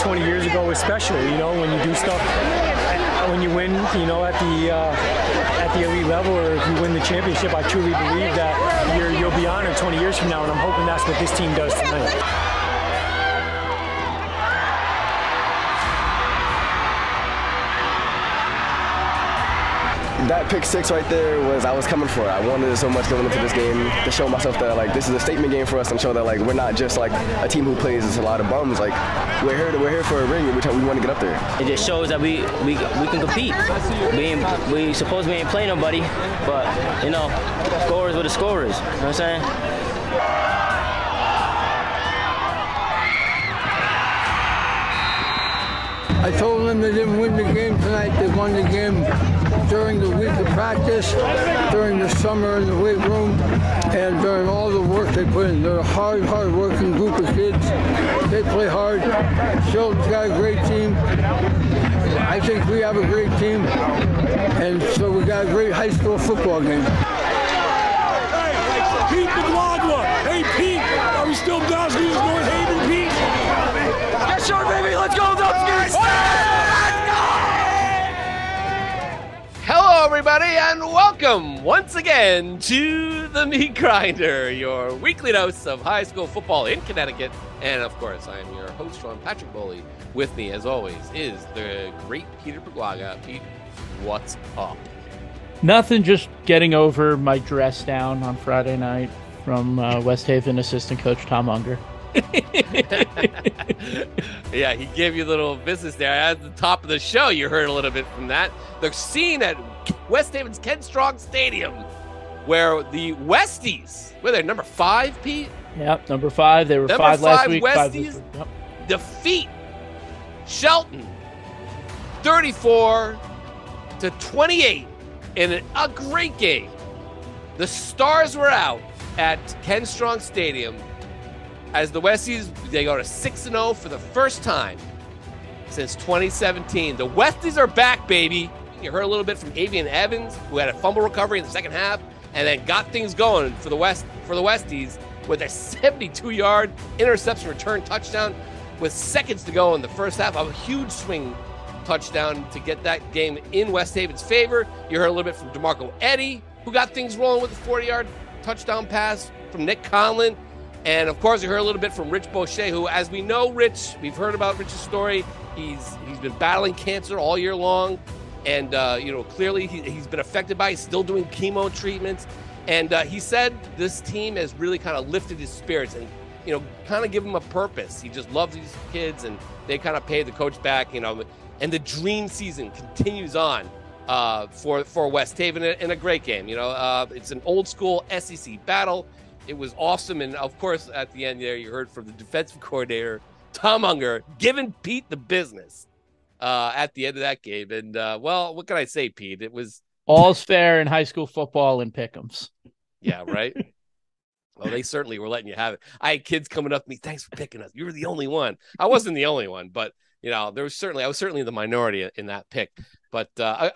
20 years ago was special. You know, when you do stuff, when you win, you know, at the elite level, or if you win the championship, I truly believe that you'll be honored 20 years from now, and I'm hoping that's what this team does tonight. That pick six right there I was coming for it. I wanted it so much going into this game to show myself that, like, this is a statement game for us and show that, like, we're not just, like, a team who plays a lot of bums. Like, we're here for a ring, and we want to get up there. It just shows that we can compete. We suppose we ain't playing nobody, but, you know, scorers with the scorers. You know what I'm saying? I told them they didn't win the game tonight. They won the game during the week of practice, during the summer in the weight room, and during all the work they put in. They're a hard-working group of kids. They play hard. Shelton's got a great team. I think we have a great team, and so we got a great high school football game. Hey, Pete McLaughlin. Hey, Pete, are we still Dawson's North Haven, Pete? Yes, sure, baby. Let's go, Dawson's. Hello, everybody, and welcome once again to the Meat Grinder, your weekly dose of high school football in Connecticut. And, of course, I am your host, Sean Patrick Bowley. With me, as always, is the great Peter Paglaga. Pete, what's up? Nothing, just getting over my dress down on Friday night from West Haven assistant coach Tom Unger. Yeah, he gave you a little business there at the top of the show. You heard a little bit from that. The scene at West Haven's Ken Strong Stadium, where the Westies, were they number 5, Pete? Yep, number 5. They were number 5 last week. Westies defeat Shelton 34-28 in a great game. The stars were out at Ken Strong Stadium. As the Westies, they go to 6-0 for the first time since 2017. The Westies are back, baby. You heard a little bit from Avian Evans, who had a fumble recovery in the second half, and then got things going for the Westies with a 72-yard interception return touchdown with seconds to go in the first half. A huge swing touchdown to get that game in West Haven's favor. You heard a little bit from DeMarco Eddy, who got things rolling with a 40-yard touchdown pass from Nick Conlon. And, of course, you heard a little bit from Rich Boucher, who, as we know, we've heard about Rich's story. He's been battling cancer all year long. And, clearly he's been affected by it. He's still doing chemo treatments. And he said this team has really kind of lifted his spirits and, kind of give him a purpose. He just loves these kids, and they kind of paid the coach back, and the dream season continues on for West Haven in a great game. It's an old-school SEC battle. It was awesome, and of course, at the end there, you heard from the defensive coordinator, Tom Unger, giving Pete the business at the end of that game. And, well, what can I say, Pete? It was... All's fair in high school football and pick'ems. Yeah, right? Well, they certainly were letting you have it. I had kids coming up to me, thanks for picking us. You were the only one. I wasn't the only one, but, I was certainly the minority in that pick. But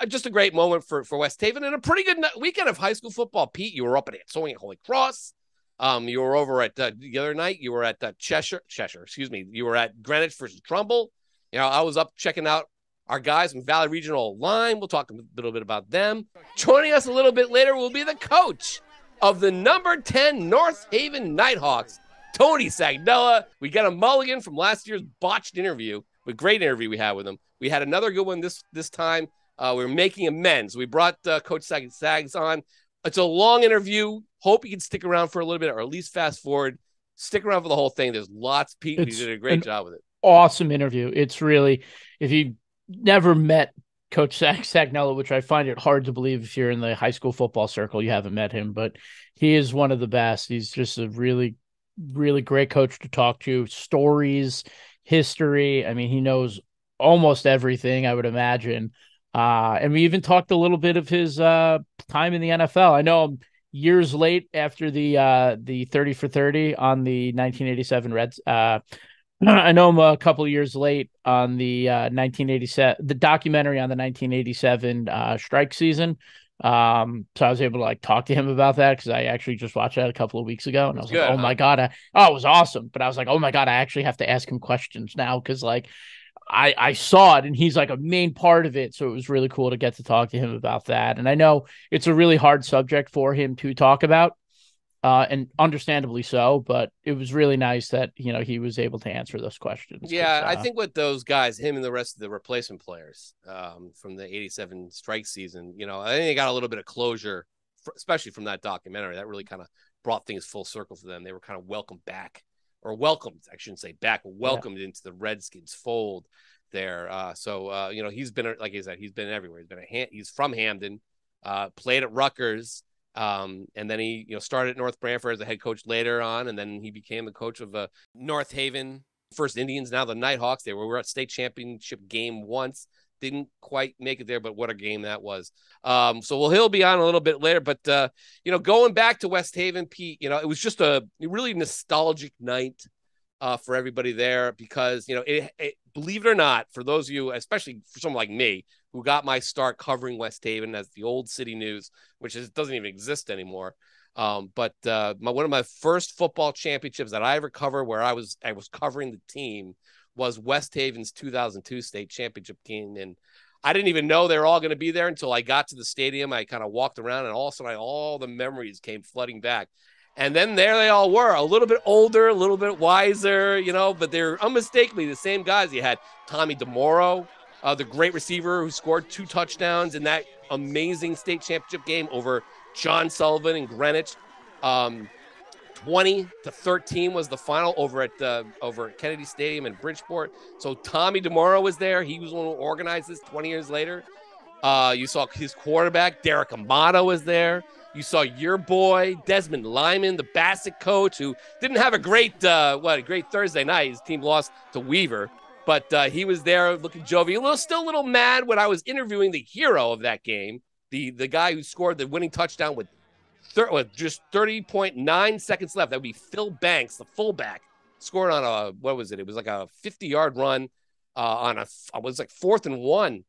just a great moment for West Haven, and a pretty good weekend of high school football. Pete, you were up at Ansonia Holy Cross. You were over at the other night. You were at Cheshire. You were at Greenwich versus Trumbull. I was up checking out our guys from Valley Regional Line. We'll talk a little bit about them. Joining us a little bit later will be the coach of the number 10 North Haven Nighthawks, Tony Sagnella. We got a mulligan from last year's botched interview. A great interview we had with him. We had another good one this time. We're making amends. We brought Coach Sags on. It's a long interview. Hope you can stick around for a little bit, or at least fast forward. Stick around for the whole thing. There's lots. Pete, you did a great job with it. Awesome interview. It's really, if you never met Coach Sagnella, which I find it hard to believe if you're in the high school football circle, you haven't met him, but he is one of the best. He's just a really, really great coach to talk to. Stories, history. I mean, he knows almost everything, I would imagine. And we even talked a little bit of his time in the NFL. I know I'm years late after the 30 for 30 on the 1987 Reds. I know I'm a couple of years late on the 1987, the documentary on the 1987 strike season, So I was able to like talk to him about that because I actually just watched that a couple of weeks ago, and I was like, oh my God. It was awesome. But I was like, oh my God, I actually have to ask him questions now because like I saw it and he's like a main part of it. So it was really cool to get to talk to him about that. And I know it's a really hard subject for him to talk about, and understandably so, but it was really nice that, you know, he was able to answer those questions. Yeah, I think with those guys, him and the rest of the replacement players from the 87 strike season, you know, I think they got a little bit of closure, especially from that documentary. That really kind of brought things full circle for them. They were kind of welcomed back. Or welcomed, I shouldn't say back, but welcomed into the Redskins fold there. You know, he's been, like I said, he's been everywhere. He's from Hamden, played at Rutgers, and then he, you know, started at North Branford as a head coach later on, and then he became the coach of North Haven, first Indians, now the Nighthawks. They were at state championship game once. Didn't quite make it there, but what a game that was. He'll be on a little bit later, but you know, going back to West Haven, Pete, you know, it was just a really nostalgic night for everybody there because, you know, it believe it or not, for those of you, especially for someone like me, who got my start covering West Haven as the old City News, which doesn't even exist anymore. One of my first football championships that I ever covered, where I was covering the team, was West Haven's 2002 state championship team. And I didn't even know they were all going to be there until I got to the stadium. I kind of walked around, and all of a sudden all the memories came flooding back. And then there they all were, a little bit older, a little bit wiser, you know, but they're unmistakably the same guys. You had Tommy DeMoro, the great receiver who scored 2 touchdowns in that amazing state championship game over John Sullivan in Greenwich. 20-13 was the final over at Kennedy Stadium in Bridgeport. So Tommy DeMoro was there. He was the one who organized this 20 years later. You saw his quarterback, Derek Amato, was there. You saw your boy, Desmond Lyman, the Bassett coach, who didn't have a great Thursday night. His team lost to Weaver, but he was there looking jovial. Still a little mad when I was interviewing the hero of that game, the guy who scored the winning touchdown with just 30.9 seconds left. That would be Phil Banks, the fullback, scored on a, what was it? It was like a 50-yard run it was like 4th and 1.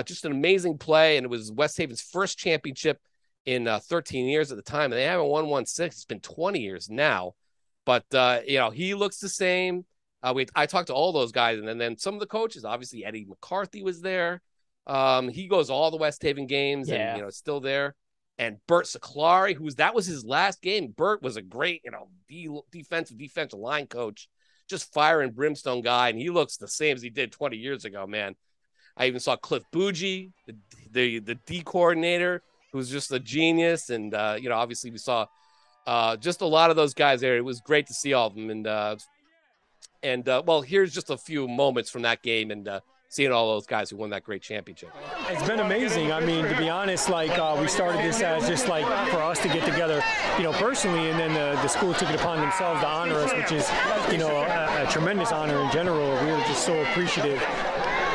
Just an amazing play, and it was West Haven's first championship in 13 years at the time, and they haven't won one since. It's been 20 years now, but you know, he looks the same. I talked to all those guys, and then some of the coaches. Obviously, Eddie McCarthy was there. He goes to all the West Haven games, and you know, still there. And Bert Siclari, that was his last game. Bert was a great, you know, defensive line coach, just fire and brimstone guy, and he looks the same as he did 20 years ago, man. I even saw Cliff Bougie, the D coordinator, who's just a genius, and you know, obviously we saw just a lot of those guys there. It was great to see all of them, and well, here's just a few moments from that game, and seeing all those guys who won that great championship. It's been amazing. I mean, to be honest, like we started this as just like for us to get together, you know, personally, and then the school took it upon themselves to honor us, which is, you know, a tremendous honor in general. We were just so appreciative.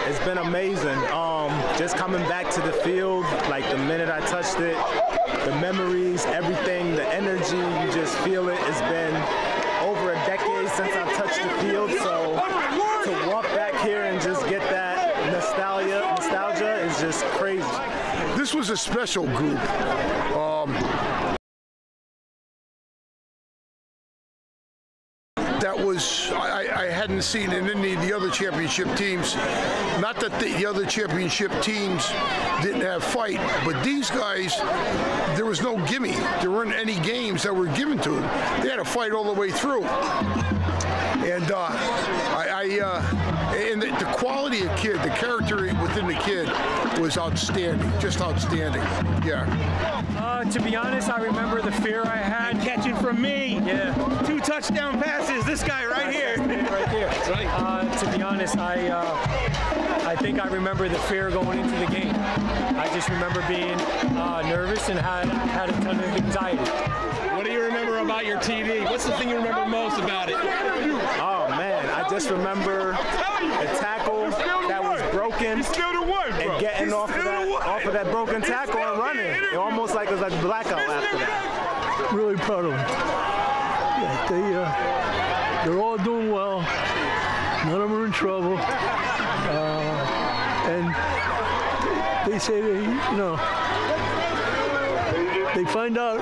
It's been amazing. Just coming back to the field, like the minute I touched it, the memories, everything, the energy, you just feel it. It's been over a decade since I've touched the field, so to walk back here and just get that nostalgia is just crazy. This was a special group. That was, I hadn't seen in any of the other championship teams. Not that the other championship teams didn't have fight, but these guys, there was no gimme. There weren't any games that were given to them. They had to fight all the way through. And and the quality of kid, the character within the kid was outstanding, just outstanding. Yeah. To be honest, I remember the fear I had. Catching from me. Yeah. 2 touchdown passes. This guy right here. Right there. That's right. To be honest, I think I remember the fear going into the game. I just remember being nervous and had a ton of anxiety. What do you remember about your TV? What's the thing you remember most about it? Oh man, I just remember the tackle that was broken and getting off of that broken tackle and running. It almost like it was like a blackout after that. Really proud of them. Yeah, they're all doing well. None of them are in trouble. And they say they, you know, They find out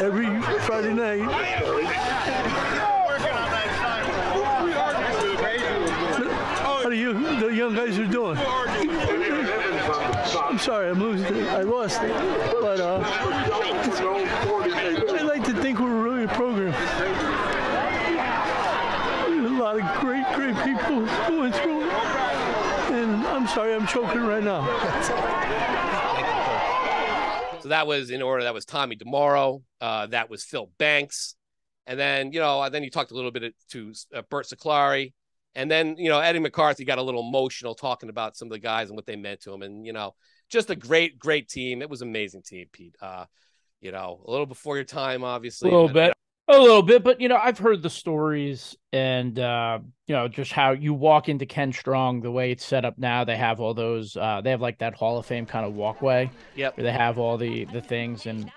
every Friday night. How do you, the young guys are doing? I'm sorry, I'm losing. I lost it. But I like to think we're really a program. There's a lot of great people going through it. And I'm sorry, I'm choking right now. So that was in order. That was Tommy DeMauro. That was Phil Banks. And then, then you talked a little bit to Bert Siclari. And then, Eddie McCarthy got a little emotional talking about some of the guys and what they meant to him. And, just a great, great team. It was an amazing team, Pete. A little before your time, obviously. A little bit. But, I've heard the stories and, just how you walk into Ken Strong, the way it's set up now. They have all those, they have like that Hall of Fame kind of walkway. Yep. Where they have all the things. And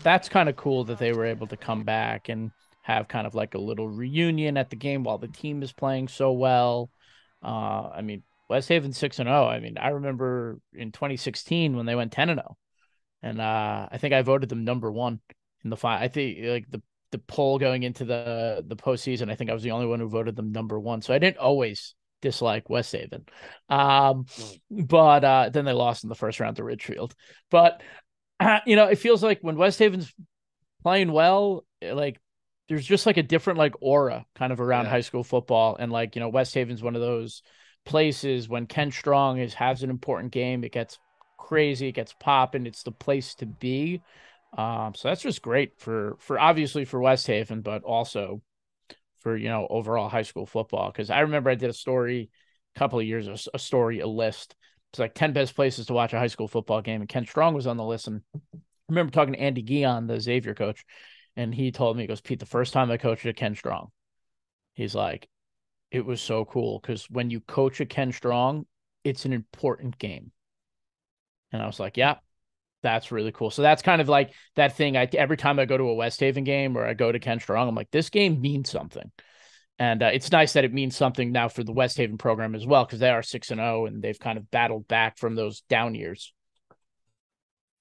that's kind of cool that they were able to come back and have kind of like a little reunion at the game while the team is playing so well. West Haven 6-0. I remember in 2016 when they went 10-0, and I think I voted them number one in the final. I think like the poll going into the postseason, I think I was the only one who voted them number one. So I didn't always dislike West Haven, but then they lost in the first round to Ridgefield. But it feels like when West Haven's playing well, like there's just like a different like aura kind of around high school football, and like West Haven's one of those places when Ken Strong has an important game, it gets crazy, it gets popping, it's the place to be. So that's just great for obviously for West Haven, but also for overall high school football. Because I remember I did a story a couple of years, a list. It's like 10 best places to watch a high school football game, and Ken Strong was on the list. And I remember talking to Andy Guion, the Xavier coach, and he told me, he goes, Pete, the first time I coached at Ken Strong, he's like, it was so cool because when you coach at Ken Strong, it's an important game. And I was like, yeah, that's really cool. So that's kind of like that thing. Every time I go to a West Haven game or I go to Ken Strong, I'm like, this game means something. And it's nice that it means something now for the West Haven program as well, because they are 6-0 and they've kind of battled back from those down years.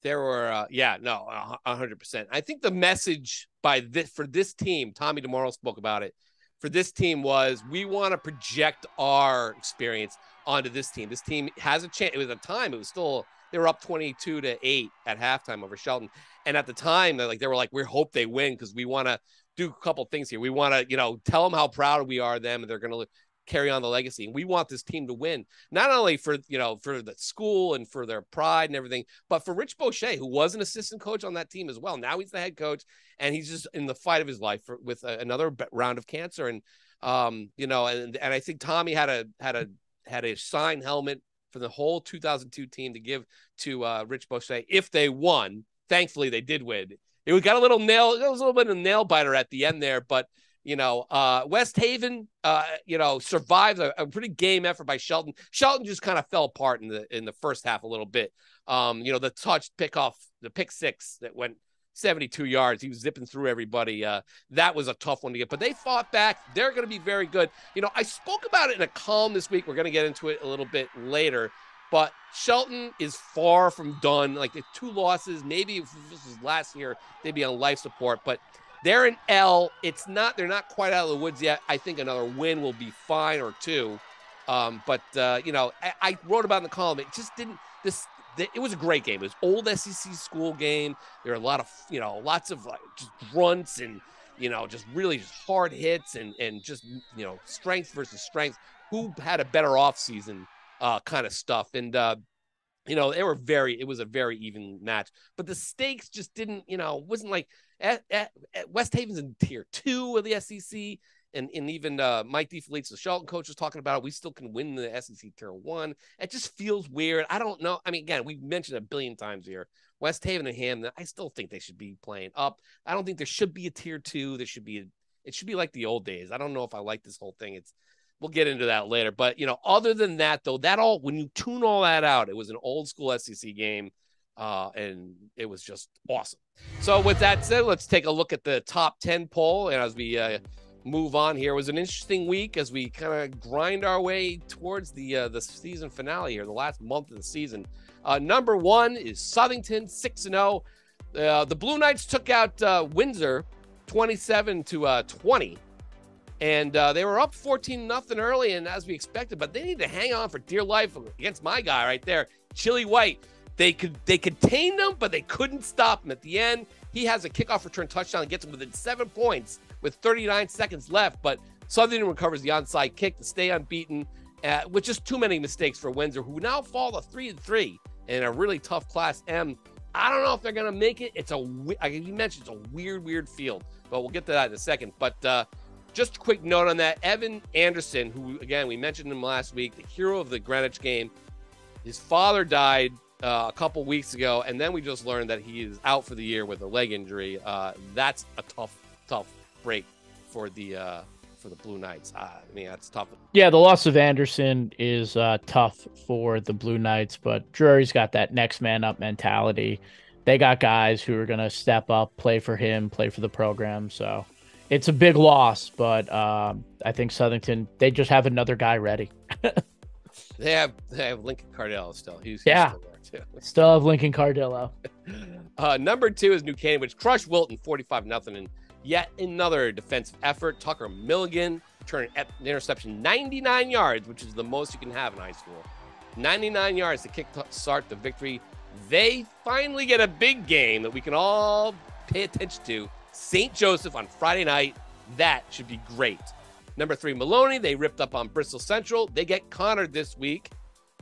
There were, 100%. I think the message for this team, Tommy DeMauro spoke about it, for this team was, we want to project our experience onto this team. This team has a chance. It was they were up 22-8 at halftime over Shelton. And at the time, they were like, we hope they win because we want to do a couple things here. We want to, tell them how proud we are of them, and they're going to carry on the legacy. And we want this team to win, not only for the school and for their pride and everything, but for Rich Boucher, who was an assistant coach on that team as well. Now he's the head coach, and he's just in the fight of his life with another round of cancer. And and I think Tommy had a signed helmet for the whole 2002 team to give to Rich Boucher if they won. Thankfully, they did win. It was a little bit of a nail biter at the end there, but West Haven, survived a pretty game effort by Shelton. Shelton just kind of fell apart in the first half a little bit. The pick six that went 72 yards. He was zipping through everybody. That was a tough one to get, but they fought back. They're going to be very good. I spoke about it in a column this week. We're going to get into it a little bit later, but Shelton is far from done. Like the 2 losses, maybe if this was last year, they'd be on life support, but they're an L. They're not quite out of the woods yet. I think another win will be fine, or 2. I wrote about it in the column. It just didn't, it was a great game. It was old SEC school game. There were a lot of, lots of just grunts and, just really just hard hits and just, strength versus strength. Who had a better offseason kind of stuff. And, it was a very even match, but the stakes just didn't, wasn't like at West Haven's in tier 2 of the SEC. And even Mike DeFelice, the Shelton coach, was talking about it. We still can win the SEC tier 1. It just feels weird. I don't know. I mean, again, we've mentioned a billion times here, West Haven and Hampton, I still think they should be playing up. I don't think there should be a tier 2. It should be like the old days. I don't know if I like this whole thing. We'll get into that later. But, other than that, though, when you tune all that out, it was an old school SEC game, and it was just awesome. So with that said, let's take a look at the top 10 poll. And as we move on here, it was an interesting week as we kind of grind our way towards the season finale here, the last month of the season. Number 1 is Southington, 6-0. The Blue Knights took out Windsor 27-20. And they were up 14-0 early, and as we expected, but they need to hang on for dear life against my guy right there, Chili White. They contained him, but they couldn't stop him. At the end, he has a kickoff return touchdown and gets him within 7 points with 39 seconds left. But Southern recovers the onside kick to stay unbeaten, with just too many mistakes for Windsor, who now fall to 3-3 in a really tough Class M. I don't know if they're going to make it. Like you mentioned, it's a weird field, but we'll get to that in a second. But just a quick note on that. Evan Anderson, who, again, we mentioned him last week, the hero of the Greenwich game. His father died a couple weeks ago, and then we just learned that he is out for the year with a leg injury. That's a tough break for the Blue Knights. I mean, that's tough. Yeah, the loss of Anderson is tough for the Blue Knights, but Drury's got that next man up mentality. They got guys who are going to step up, play for him, play for the program, so... It's a big loss, but I think Southington, they just have another guy ready. They have Lincoln Cardillo still. He's still there, too. Still have Lincoln Cardillo. Number 2 is New Canaan, which crushed Wilton 45-0. And yet another defensive effort. Tucker Milligan returned an interception 99 yards, which is the most you can have in high school. 99 yards to kick-start the victory. They finally get a big game that we can all pay attention to. St. Joseph on Friday night. That should be great. Number 3, Maloney. They ripped up on Bristol Central. They get Conard this week.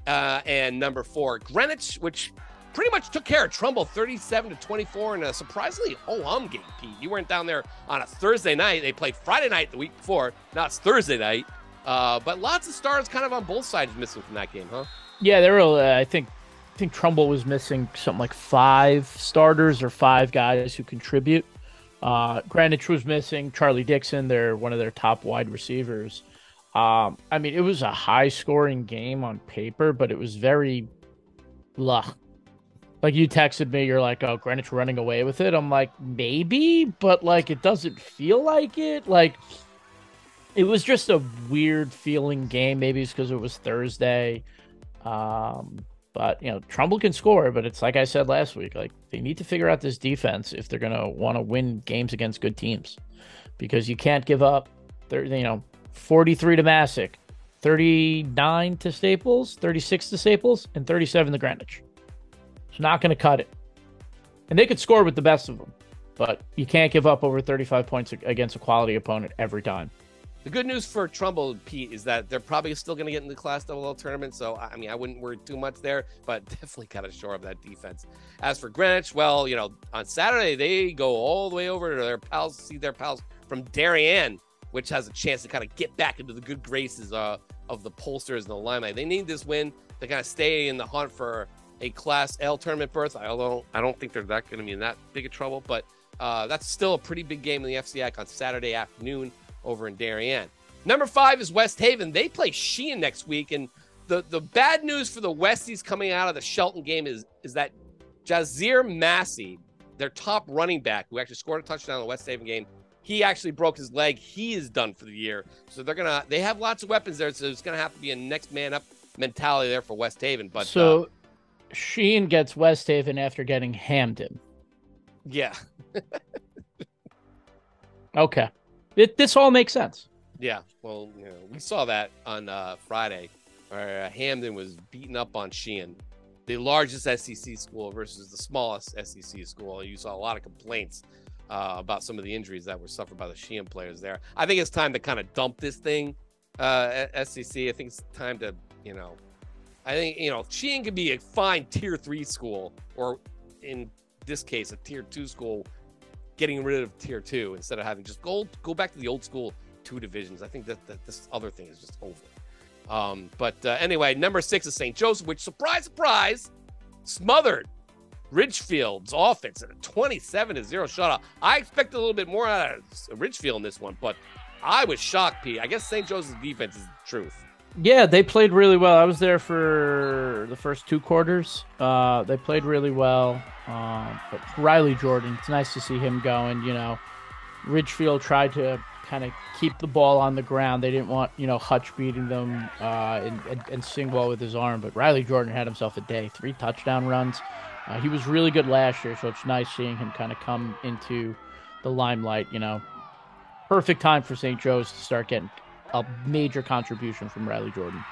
And number 4, Greenwich, which pretty much took care of Trumbull 37-24 in a surprisingly ho-hum game, Pete. You weren't down there on a Thursday night. They played Friday night the week before. Now it's Thursday night. But lots of stars kind of on both sides missing from that game, huh? Yeah, they were. I think Trumbull was missing something like 5 starters or 5 guys who contribute. Greenwich was missing Charlie Dixon. They're one of their top wide receivers. I mean, it was a high-scoring game on paper, but it was very blah. Like, you texted me, you're like, oh, Greenwich running away with it. I'm like, maybe, but, like, it doesn't feel like it. Like, it was just a weird-feeling game. Maybe it's because it was Thursday. But, you know, Trumbull can score, but it's like I said last week, like, they need to figure out this defense if they're going to want to win games against good teams. Because you can't give up, 43 to Massick, 39 to Staples, 36 to Staples, and 37 to Greenwich. It's not going to cut it. And they could score with the best of them, but you can't give up over 35 points against a quality opponent every time. The good news for Trumbull, Pete, is that they're probably still going to get in the Class AA tournament. So, I mean, I wouldn't worry too much there, but definitely got to shore up that defense. As for Greenwich, well, you know, on Saturday, they go all the way over to their pals, see their pals from Darien, which has a chance to kind of get back into the good graces of the pollsters and the limelight. They need this win to kind of stay in the hunt for a Class L tournament berth. Although I don't think they're not going to be in that big of trouble, but that's still a pretty big game in the FCIAC on Saturday afternoon over in Darien. Number 5 is West Haven. They play Sheehan next week, and the bad news for the Westies coming out of the Shelton game is that Jazir Massey, their top running back, who actually scored a touchdown in the West Haven game, he actually broke his leg. He is done for the year. So they have lots of weapons there, so it's gonna have to be a next man up mentality there for West Haven. But so Sheehan gets West Haven after getting Hamden. Yeah. Okay. This all makes sense. Yeah, well, you know, we saw that on Friday, where Hamden was beaten up on Sheehan, the largest SEC school versus the smallest SEC school. You saw a lot of complaints about some of the injuries that were suffered by the Sheehan players there. I think it's time to kind of dump this thing, at SEC. I think it's time to, Sheehan could be a fine Tier 3 school, or in this case, a Tier 2 school, getting rid of Tier 2 instead of having just go back to the old school 2 divisions. I think that this other thing is just over. But anyway, number 6 is St. Joseph, which, surprise, surprise, smothered Ridgefield's offense at a 27-0 shutout. I expected a little bit more out of Ridgefield in this one, but I was shocked, Pete. I guess St. Joseph's defense is the truth. Yeah, they played really well. I was there for the first 2 quarters. They played really well. But Riley Jordan, it's nice to see him going. Ridgefield tried to kind of keep the ball on the ground. They didn't want, Hutch beating them and Singwall with his arm. But Riley Jordan had himself a day. 3 touchdown runs. He was really good last year, so it's nice seeing him kind of come into the limelight. Perfect time for St. Joe's to start getting a major contribution from Riley Jordan.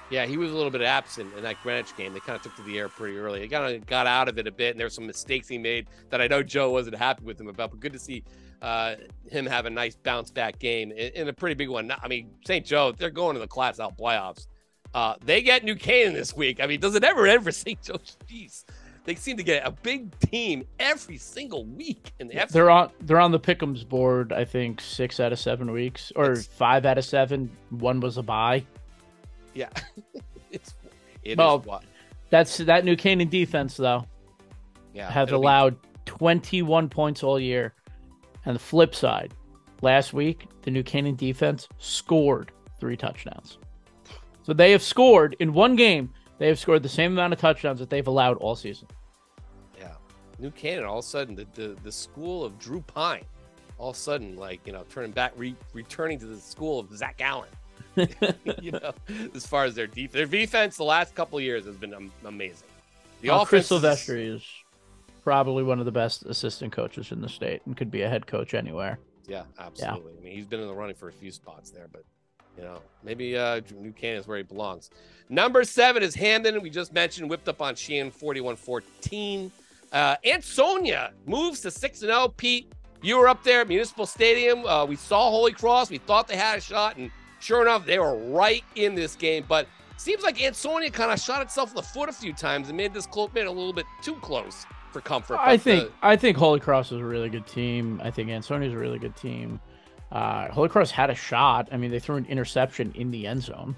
Yeah, he was a little bit absent in that Greenwich game. They kind of took to the air pretty early. He kind of got out of it a bit, and there were some mistakes he made that I know Joe wasn't happy with him about, but good to see him have a nice bounce-back game in a pretty big one. I mean, St. Joe, they're going to the Class Out playoffs. They get New Canaan this week. I mean, does it ever end for St. Joe? Jeez. They seem to get a big team every single week. They're on the Pick'ems board, I think, 6 out of 7 weeks, or 5 out of 7. One was a bye. Yeah. It is what. That's that New Canaan defense, though. Yeah. Has allowed 21 points all year. And the flip side, last week, the New Canaan defense scored 3 touchdowns. So they have scored in one game. They have scored the same amount of touchdowns that they've allowed all season. Yeah. New Canaan, all of a sudden, the school of Drew Pine, all of a sudden, turning back, returning to the school of Zach Allen. As far as their defense, the last couple of years has been amazing. Chris Silvestri is probably one of the best assistant coaches in the state and could be a head coach anywhere. Yeah, absolutely. Yeah. I mean, he's been in the running for a few spots there, but maybe New Canaan is where he belongs. Number 7 is Hampden. We just mentioned, whipped up on Sheehan 41-14. Ansonia moves to 6-0. Pete, you were up there at Municipal Stadium. We saw Holy Cross. We thought they had a shot, and sure enough, they were right in this game. But it seems like Ansonia kind of shot itself in the foot a few times and made it a little bit too close for comfort. I think Holy Cross is a really good team. I think Ansonia is a really good team. Holy Cross had a shot. I mean, they threw an interception in the end zone.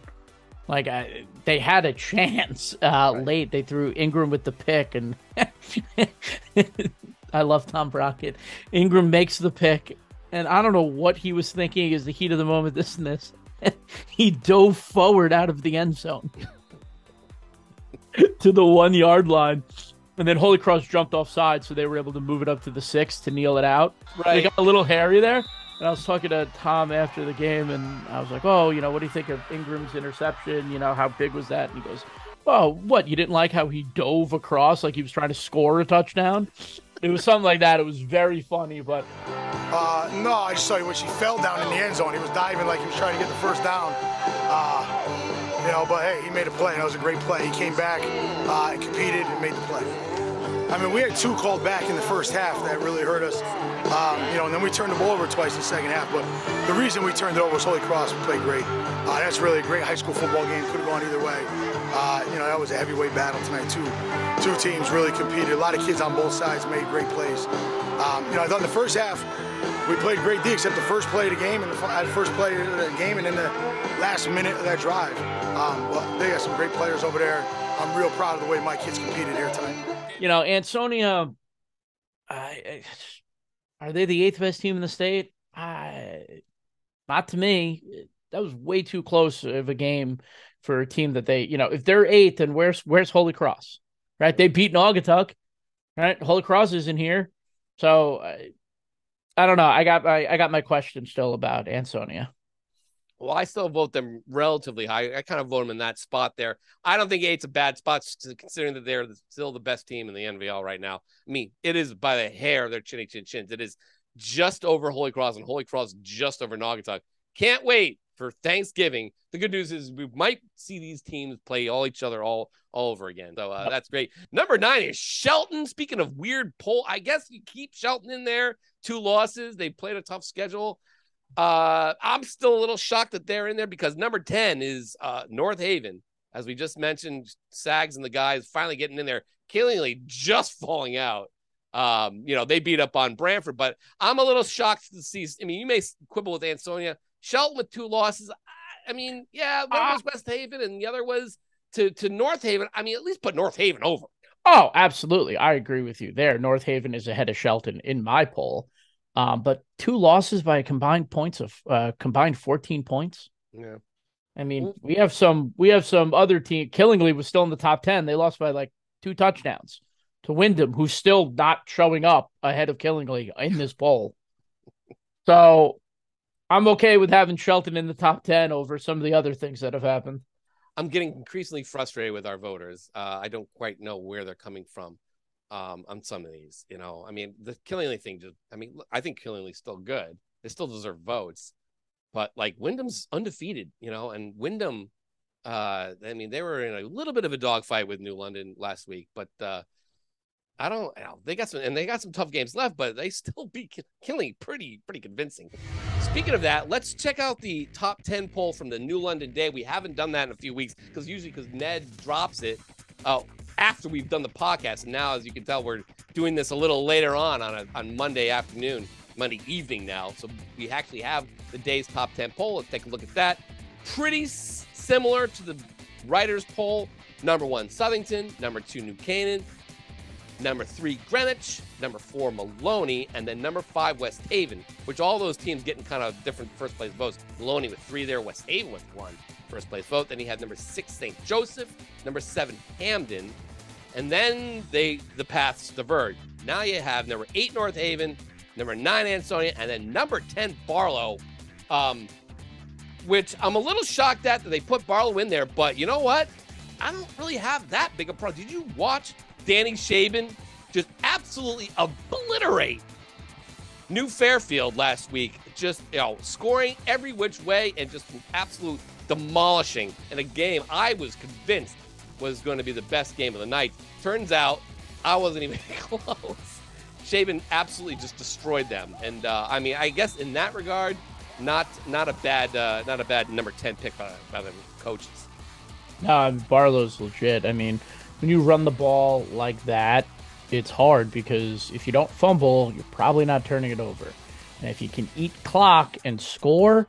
They had a chance late. They threw Ingram with the pick, and I love Tom Brockett. Ingram makes the pick, and I don't know what he was thinking is the heat of the moment, this and this. He dove forward out of the end zone to the 1 yard line. And then Holy Cross jumped offside, so they were able to move it up to the 6 to kneel it out. Right. They got a little hairy there. And I was talking to Tom after the game, and I was like, what do you think of Ingram's interception? How big was that? And he goes, what? You didn't like how he dove across like he was trying to score a touchdown? It was something like that. It was very funny, but... No, I just saw you when she fell down in the end zone. He was diving like he was trying to get the first down. But hey, he made a play. That was a great play. He came back and competed and made the play. I mean, we had 2 called back in the first half that really hurt us. And then we turned the ball over twice in the second half. But the reason we turned it over was Holy Cross played great. That's really a great high school football game. Could have gone either way. That was a heavyweight battle tonight, too. 2 teams really competed. A lot of kids on both sides made great plays. I thought in the first half, we played great D, except the first play of the game, and the first play of the game, and then the last minute of that drive. They got some great players over there. I'm real proud of the way my kids competed here tonight. Ansonia, are they the 8th best team in the state? Not to me. That was way too close of a game for a team that they, if they're 8th, then where's Holy Cross, right? They beat Naugatuck, right? Holy Cross isn't here. So I don't know. I got my question still about Ansonia. Well, I still vote them relatively high. I kind of vote them in that spot there. I don't think 8's a bad spot, considering that they're still the best team in the NVL right now. I mean, it is by the hair of their chinny chin chins. It is just over Holy Cross, and Holy Cross just over Naugatuck. Can't wait for Thanksgiving. The good news is we might see these teams play each other all over again. So that's great. Number 9 is Shelton. Speaking of weird poll, I guess you keep Shelton in there. 2 losses. They played a tough schedule. I'm still a little shocked that they're in there because number 10 is North Haven. As we just mentioned, Sags and the guys finally getting in there. Killingly just falling out. They beat up on Branford, but I'm a little shocked to see. I mean, you may quibble with Ansonia. Shelton with 2 losses. I mean, yeah, one was West Haven and the other was to North Haven. I mean, at least put North Haven over. Oh, absolutely. I agree with you there. North Haven is ahead of Shelton in my poll. But 2 losses by a combined 14 points. Yeah. I mean, we have some other team. Killingly was still in the top 10. They lost by like 2 touchdowns to Wyndham, who's still not showing up ahead of Killingly in this poll. So I'm okay with having Shelton in the top 10 over some of the other things that have happened. I'm getting increasingly frustrated with our voters. I don't quite know where they're coming from. on some of these. You know, I mean, the Killingley thing I think Killingley's still good. They still deserve votes, but like Wyndham's undefeated, you know, and Wyndham, I mean, they were in a little bit of a dogfight with New London last week, but I don't know. They got some tough games left, but they still beat Killingley pretty convincing. Speaking of that, let's check out the top 10 poll from the New London Day. We haven't done that in a few weeks because Ned drops it after we've done the podcast. And now, as you can tell, we're doing this a little later on Monday afternoon, Monday evening now. So we actually have the day's top 10 poll. Let's take a look at that. Pretty similar to the writers' poll. Number 1, Southington. Number 2, New Canaan. Number 3, Greenwich. Number 4, Maloney. And then number 5, West Haven, which all those teams getting kind of different first place votes. Maloney with 3 there. West Haven with 1 first place vote. Then he had number 6, St. Joseph. Number 7, Hamden. And then the paths diverge. Now you have number 8, North Haven. Number 9, Ansonia. And then number 10, Barlow. Which I'm a little shocked at that they put Barlow in there. But you know what? I don't really have that big a problem. Did you watch Danny Shaban just absolutely obliterate New Fairfield last week? Just, scoring every which way and just absolute demolishing in a game I was convinced was going to be the best game of the night. Turns out I wasn't even close. Shaban absolutely just destroyed them. And I mean, I guess in that regard, not a bad number 10 pick by the coaches. No, Barlow's legit. I mean, when you run the ball like that, it's hard because if you don't fumble, you're probably not turning it over. And if you can eat clock and score,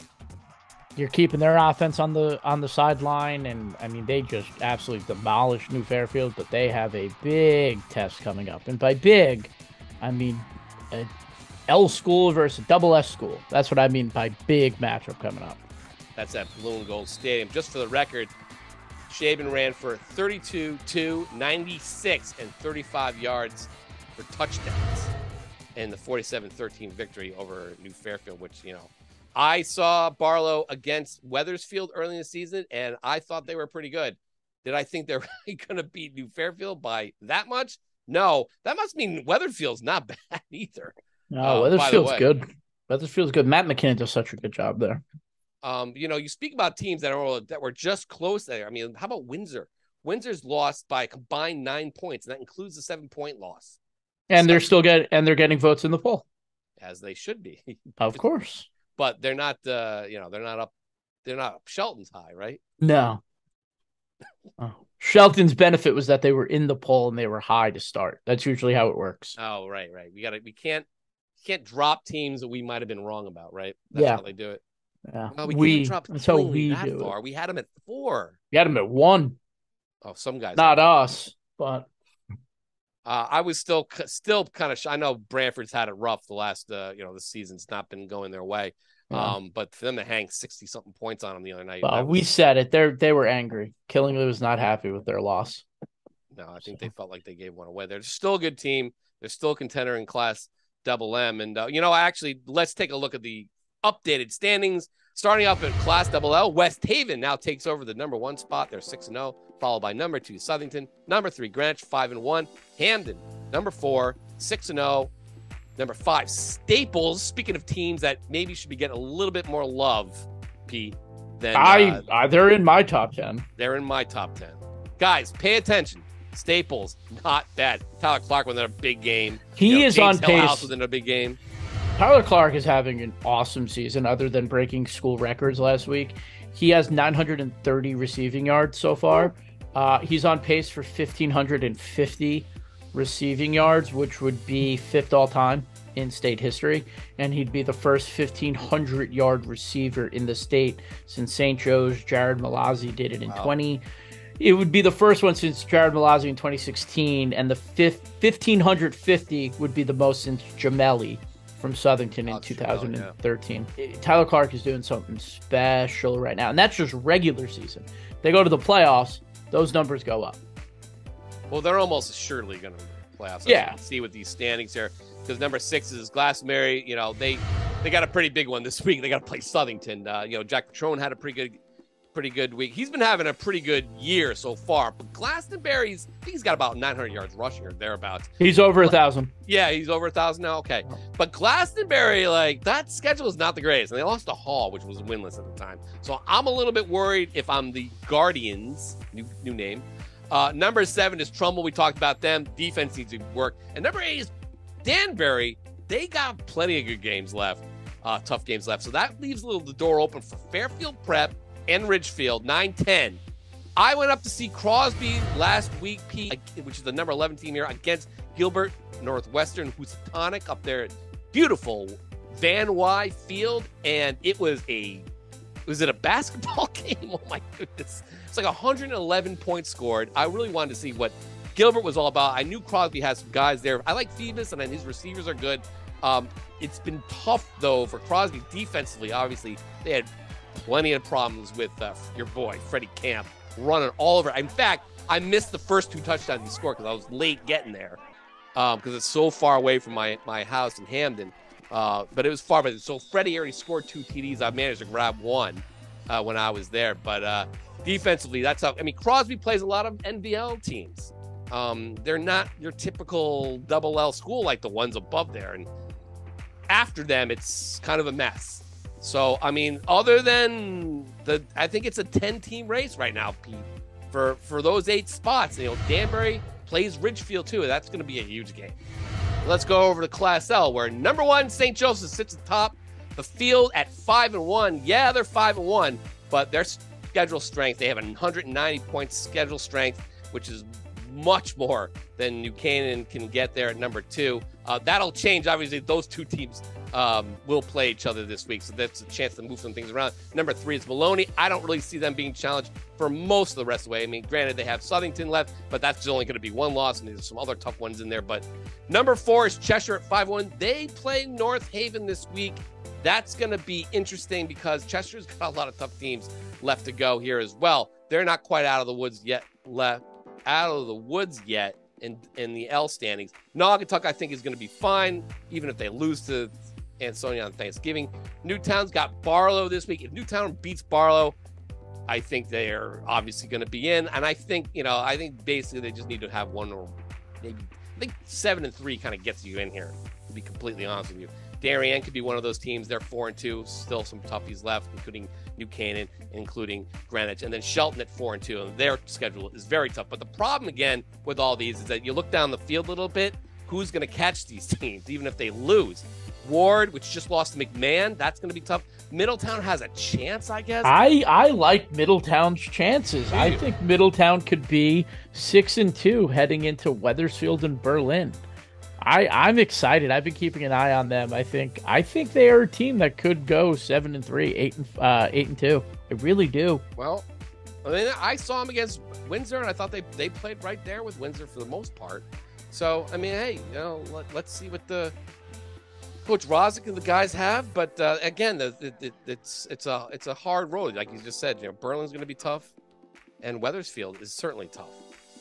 you're keeping their offense on the sideline. And I mean, they just absolutely demolished New Fairfield, but they have a big test coming up. And by big, I mean an L school versus a double S school. That's what I mean by big matchup coming up. That's at Blue and Gold Stadium. Just for the record, Shaban ran for 32, 96, and 35 yards for touchdowns in the 47-13 victory over New Fairfield, which, I saw Barlow against Wethersfield early in the season, and I thought they were pretty good. Did I think they're really going to beat New Fairfield by that much? No. That must mean Wethersfield's not bad either. No, Wethersfield's good. Wethersfield's good. Matt McKinnon does such a good job there. You speak about teams that were just close there. I mean, how about Windsor? Windsor's lost by a combined 9 points, and that includes the 7-point loss. And they're getting votes in the poll, as they should be. Of course. But they're not they're not up Shelton's high, right? No. Shelton's benefit was that they were in the poll and they were high to start. That's usually how it works. Oh, right. We can't drop teams that we might have been wrong about, right? That's how they do it. Yeah, no, we didn't drop that's how we that do far. it. We had them at 4. We had them at 1. Oh, some guys. Not us, but I was still kind of. I know Brantford's had it rough the last. The season's not been going their way. Yeah. But for them to hang 60-something points on them the other night. We said it. They were angry. Killingley was not happy with their loss. No, I think they felt like they gave one away. They're still a good team. They're still a contender in Class Double M. And actually, let's take a look at the updated standings. Starting off at Class Double L, West Haven now takes over the number 1 spot. They're 6-0, followed by number 2, Southington, number 3, Greenwich, 5-1, Hamden, number 4, 6-0, number 5, Staples. Speaking of teams that maybe should be getting a little bit more love, Pete, than they're in my top 10. They're in my top 10. Guys, pay attention. Staples, not bad. Tyler Clark within a big game. He is on pace. House within a big game. Tyler Clark is having an awesome season other than breaking school records last week. He has 930 receiving yards so far. He's on pace for 1,550 receiving yards, which would be 5th all-time in state history. And he'd be the first 1,500-yard receiver in the state since St. Joe's Jared Malazzi did it in 20. It would be the first one since Jared Malazzi in 2016, and the 1,550 would be the most since Jamelli from Southington in 2013. Tyler Clark is doing something special right now, and that's just regular season. They go to the playoffs, those numbers go up. Well, they're almost assuredly going to playoffs. Yeah. You can see with these standings here, because number 6 is Glastonbury. They got a pretty big one this week. They got to play Southington. Jack Patrone had a pretty good pretty good week. He's been having a pretty good year so far. But Glastonbury's, I think he's got about 900 yards rushing or thereabouts. He's over 1,000. Yeah, he's over 1,000 now. Okay. But Glastonbury, like, that schedule is not the greatest. And they lost to Hall, which was winless at the time. So I'm a little bit worried if I'm the Guardians, new name. Number 7 is Trumbull. We talked about them. Defense needs to work. And number 8 is Danbury. They got plenty of good games left, tough games left. So that leaves the door open for Fairfield Prep and Ridgefield, 9-10. I went up to see Crosby last week, Pete, which is the number 11 team here, against Gilbert Northwestern Housatonic up there at beautiful Van Wy Field. And it was it a basketball game? Oh my goodness. It's like 111 points scored. I really wanted to see what Gilbert was all about. I knew Crosby has some guys there. I like Phoebus, and then his receivers are good. It's been tough, though, for Crosby defensively. Obviously, they had plenty of problems with your boy, Freddie Camp, running all over. In fact, I missed the first 2 touchdowns he scored because I was late getting there because it's so far away from my house in Hamden. But it was far. So Freddie already scored 2 TDs. I managed to grab 1 when I was there. But defensively, that's how. I mean, Crosby plays a lot of NVL teams. They're not your typical double L school like the ones above there. And after them, it's kind of a mess. So, I mean, other than I think it's a 10-team race right now, Pete, for those 8 spots. You know, Danbury plays Ridgefield too. That's going to be a huge game. Let's go over to Class L, where number 1 St. Joseph sits atop the field at 5-1. Yeah, they're 5-1, but their schedule strength, they have 190 points schedule strength, which is much more than New Canaan can get there at number 2. That'll change. Obviously, those 2 teams will play each other this week, so that's a chance to move some things around. Number 3 is Maloney. I don't really see them being challenged for most of the rest of the way. I mean, granted, they have Southington left, but that's only going to be 1 loss, and there's some other tough ones in there. But number 4 is Cheshire at 5-1. They play North Haven this week. That's going to be interesting because Chester's got a lot of tough teams left to go here as well. They're not quite out of the woods yet in the L standings. Naugatuck, I think, is going to be fine, even if they lose to Ansonia on Thanksgiving. Newtown's got Barlow this week. If Newtown beats Barlow, I think they are obviously going to be in. And I think basically they just need to have 1 or maybe, I think 7-3 kind of gets you in here, to be completely honest with you. Darien could be one of those teams. They're 4-2. Still some toughies left, including New Canaan, including Greenwich, and then Shelton at 4-2. And their schedule is very tough. But the problem again with all these is that you look down the field a little bit. Who's going to catch these teams, even if they lose? Ward, which just lost to McMahon, that's going to be tough. Middletown has a chance, I guess. I like Middletown's chances. I think Middletown could be 6-2 heading into Wethersfield and Berlin. I'm excited. I've been keeping an eye on them. I think they are a team that could go 7-3, 8-2. I really do. Well, I mean, I saw them against Windsor, and I thought they played right there with Windsor for the most part. So, I mean, hey, you know, let's see what the Coach Rozick and the guys have. But again, it's a hard road, like you just said. You know, Berlin's going to be tough, and Wethersfield is certainly tough.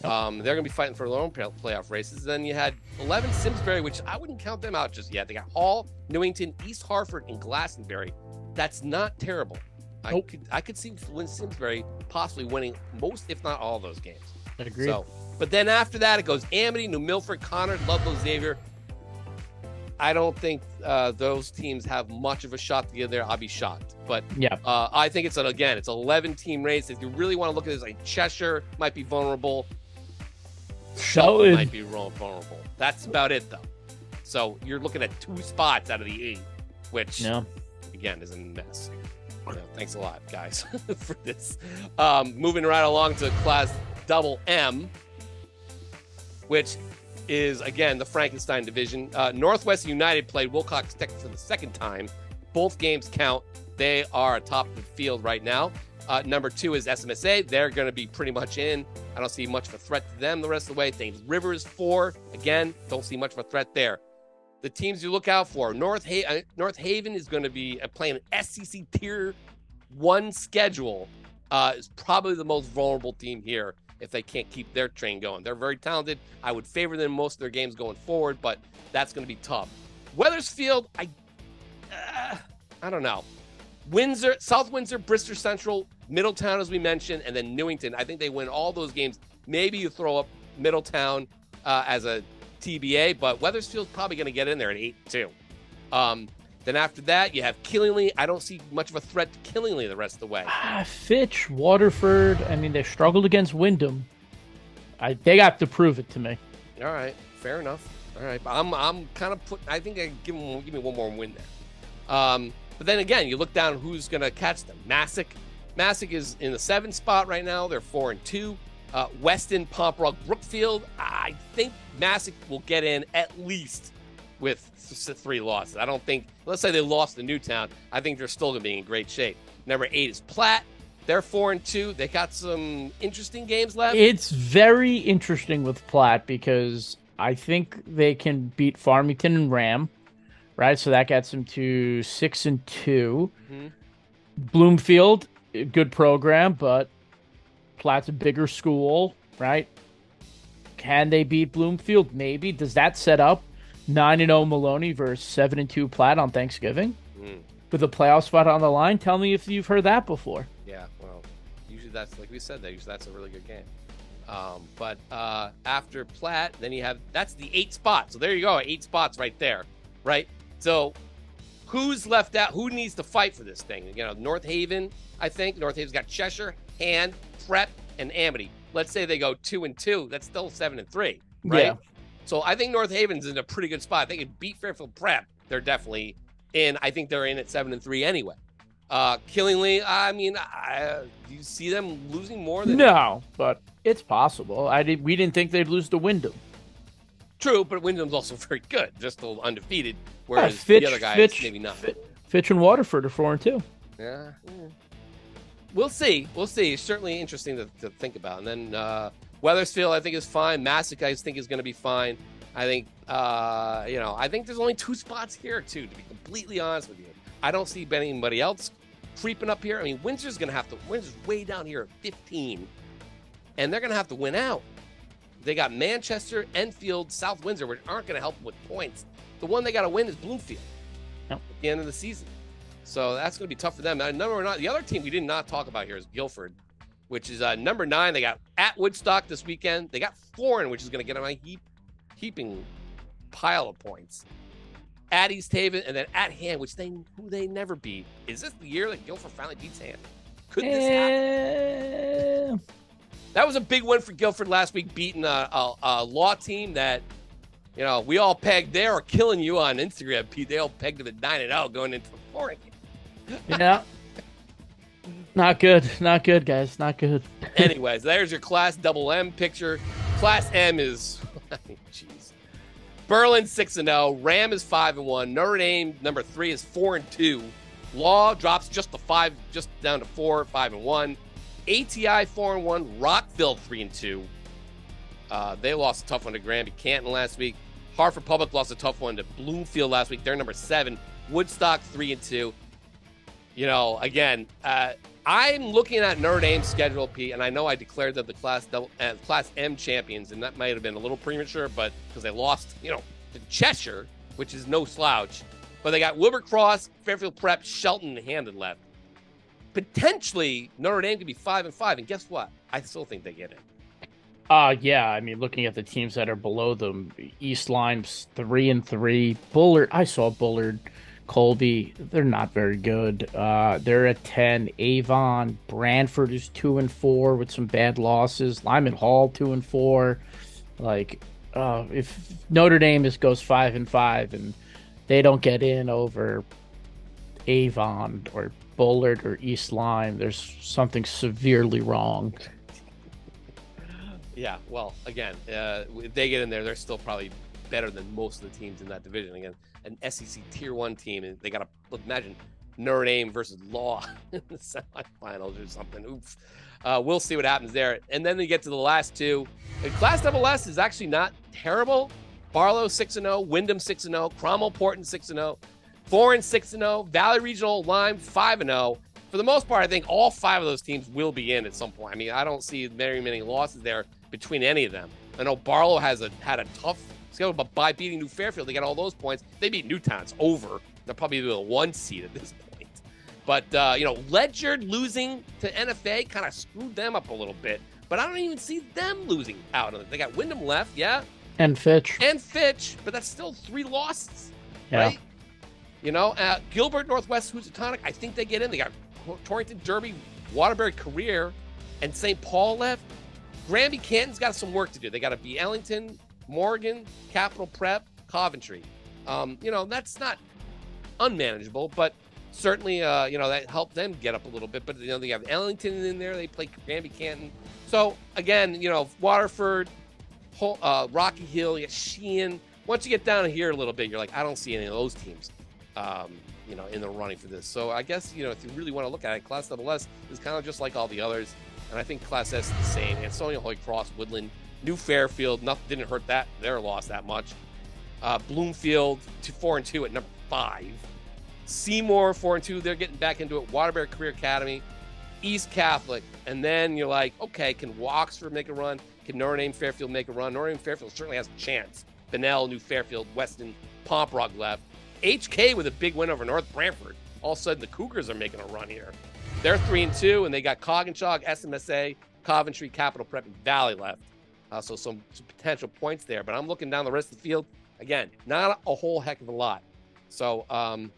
They're going to be fighting for their own playoff races. Then you had 11 Simsbury, which I wouldn't count them out just yet. They got Hall, Newington, East Hartford, and Glastonbury. That's not terrible. I could see Simsbury possibly winning most, if not all, of those games. I agree. So, but then after that, it goes Amity, New Milford, Conard, Ludlow, Xavier. I don't think those teams have much of a shot to get there. I'll be shocked. But yeah, I think it's an 11-team race. If you really want to look at this, like Cheshire might be vulnerable. Shelton might be vulnerable. That's about it, though. So you're looking at 2 spots out of the 8, which, again, is a mess. Thanks a lot, guys, for this. Moving right along to Class Double M, which is, again, the Frankenstein division. Northwest United played Wilcox Tech for the 2nd time. Both games count. They are atop the field right now. Number 2 is SMSA. They're going to be pretty much in. I don't see much of a threat to them the rest of the way. Thames River is 4. Again, don't see much of a threat there. The teams you look out for, North Haven is going to be playing an SEC Tier 1 schedule. Is probably the most vulnerable team here if they can't keep their train going. They're very talented. I would favor them in most of their games going forward, but that's going to be tough. Wethersfield, I don't know. Windsor, South Windsor, Bristol Central, Middletown, as we mentioned, and then Newington. I think they win all those games. Maybe you throw up Middletown as a TBA, but Wethersfield's probably going to get in there at 8-2. Then after that, you have Killingly. I don't see much of a threat to Killingly the rest of the way. Fitch, Waterford. I mean, they struggled against Wyndham. They got to prove it to me. All right, fair enough. All right, but I'm kind of I think I give me one more win there. But then again, you look down who's going to catch them. Massac is in the 7th spot right now. They're 4-2. Weston, Pomprock, Brookfield. I think Massac will get in at least with 3 losses. I don't think, let's say they lost to Newtown, I think they're still going to be in great shape. Number 8 is Platt. They're 4-2. They got some interesting games left. It's very interesting with Platt because I think they can beat Farmington and Ram, right? So that gets them to 6-2. Mm-hmm. Bloomfield, good program, but Platt's a bigger school, right? Can they beat Bloomfield? Maybe. Does that set up 9-0 Maloney versus 7-2 Platt on Thanksgiving with a playoff spot on the line? Tell me if you've heard that before. Yeah, well, usually that's, like we said, that's a really good game. But after Platt, then you have, that's the 8th spot. So there you go, 8 spots right there, right? So who's left out? Who needs to fight for this thing? You know, North Haven, I think. North Haven's got Cheshire, Hand, Prep, and Amity. Let's say they go 2-2. That's still 7-3, right? Yeah. So I think North Haven's in a pretty good spot. They could beat Fairfield Prep. They're definitely in. I think they're in at 7-3 anyway. Killingly, I mean, do you see them losing more than? No, but it's possible. We didn't think they'd lose to Wyndham. True, but Wyndham's also very good. They're still undefeated, whereas the other guys maybe not. Fitch and Waterford are 4-2. Yeah. We'll see. We'll see. It's certainly interesting to think about. And then Wethersfield, I think, is fine. Massac, I think, is going to be fine. I think, I think there's only 2 spots here, too, to be completely honest with you. I don't see anybody else creeping up here. I mean, Windsor's going to have to, Windsor's way down here at 15, and they're going to have to win out. They got Manchester, Enfield, South Windsor, which aren't going to help them with points. The one they got to win is Bloomfield at the end of the season. So that's going to be tough for them. Now, the other team we did not talk about here is Guilford, which is number 9. They got at Woodstock this weekend. They got Florin, which is going to get them a heaping pile of points. At East Haven, and then at Hand, who they never beat. Is this the year that Guilford finally beats Hand? Could this happen? That was a big win for Guilford last week, beating a law team that, we all pegged. They are killing you on Instagram, Pete. They all pegged them at 9-0 going into the foreign game. Yeah. Not good. Not good, guys. Not good. Anyways, there's your Class M picture. Class M is, jeez. Berlin 6-0. Ram is 5-1. Notre Dame, number 3, is 4-2. Law drops just down to 4, 5-1. ATI 4-1. Rockville 3-2. They lost a tough one to Granby Canton last week. Hartford Public lost a tough one to Bloomfield last week. They're number 7. Woodstock 3-2. Again, I'm looking at Notre Dame's schedule, Pete, and I know I declared them the Class M champions, and that might have been a little premature, but because they lost, to Cheshire, which is no slouch. But they got Wilbur Cross, Fairfield Prep, Shelton, and Hampden left. Potentially, Notre Dame could be 5-5, and guess what? I still think they get it. Yeah, I mean, looking at the teams that are below them, East Lyme's 3-3. Bullard, I saw Bullard. Colby, they're not very good. They're at 10. Avon, Brantford is 2-4 with some bad losses. Lyman Hall 2-4. If Notre Dame goes 5-5 and they don't get in over Avon or Bullard or East Lyme, there's something severely wrong. Yeah, well, again, if they get in there, they're still probably better than most of the teams in that division. Again, an SEC Tier 1 team, and they got to imagine Notre Dame versus Law in the semifinals or something. Oops. We'll see what happens there. And then they get to the last 2. And Class SS is actually not terrible. Barlow 6-0, Wyndham 6-0, Cromwell Porton 6-0, Foreign 6-0, Valley Regional Lyme 5-0. For the most part, I think all 5 of those teams will be in at some point. I mean, I don't see very many losses there between any of them. I know Barlow had a tough schedule, but by beating New Fairfield, they got all those points. They beat Newtown. It's over. They're probably the 1 seed at this point. But, Ledyard losing to NFA kind of screwed them up a little bit. But I don't even see them losing out on it. They got Wyndham left, yeah. And Fitch. But that's still 3 losses, yeah. right? Gilbert, Northwest, Housatonic, I think they get in. They got Torrington, Derby, Waterbury, Career, and St. Paul left. Granby, Canton's got some work to do. They got to be Ellington, Morgan, Capital Prep, Coventry. That's not unmanageable, but certainly, that helped them get up a little bit. But, they have Ellington in there. They play Granby, Canton. So, again, Waterford, Rocky Hill, you got Sheehan. Once you get down here a little bit, you're like, I don't see any of those teams, in the running for this. So I guess, if you really want to look at it, Class SS is kind of just like all the others. And I think Class S is the same. Ansonia, Holy Cross, Woodland, New Fairfield, nothing didn't hurt their loss that much. Bloomfield, 4-2 at number 5. Seymour, 4-2, they're getting back into it. Waterbury Career Academy, East Catholic. And then you're like, okay, can Oxford make a run? Can Notre Dame Fairfield make a run? Notre Dame Fairfield certainly has a chance. Benell, New Fairfield, Weston, Pomprock left. HK with a big win over North Brantford. All of a sudden, the Cougars are making a run here. They're 3-2, and they got Coggins-Shog, SMSA, Coventry, Capital Prep, and Valley left. So some potential points there. But I'm looking down the rest of the field. Again, not a whole heck of a lot. So,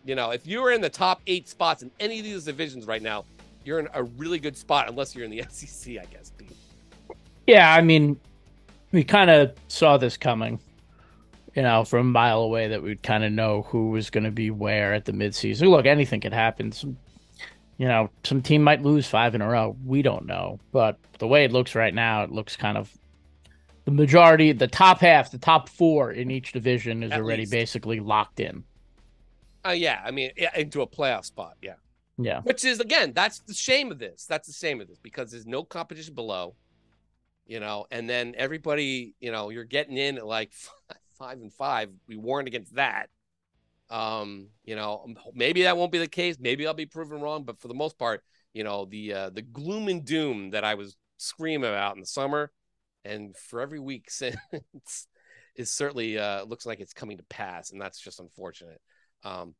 if you're in the top 8 spots in any of these divisions right now, you're in a really good spot, unless you're in the SEC, I guess, Pete. Yeah, I mean, we kind of saw this coming, from a mile away, that we'd kind of know who was going to be where at the midseason. Look, anything could happen. Some team might lose 5 in a row. We don't know. But the way it looks right now, it looks kind of the majority, the top half, the top 4 in each division is already basically locked in. Into a playoff spot, yeah. Yeah. Which is, again, that's the shame of this. Because there's no competition below, and then everybody, you're getting in at like 5-5. We warned against that. Maybe that won't be the case. Maybe I'll be proven wrong. But for the most part, the gloom and doom that I was screaming about in the summer and for every week since is certainly looks like it's coming to pass. And that's just unfortunate.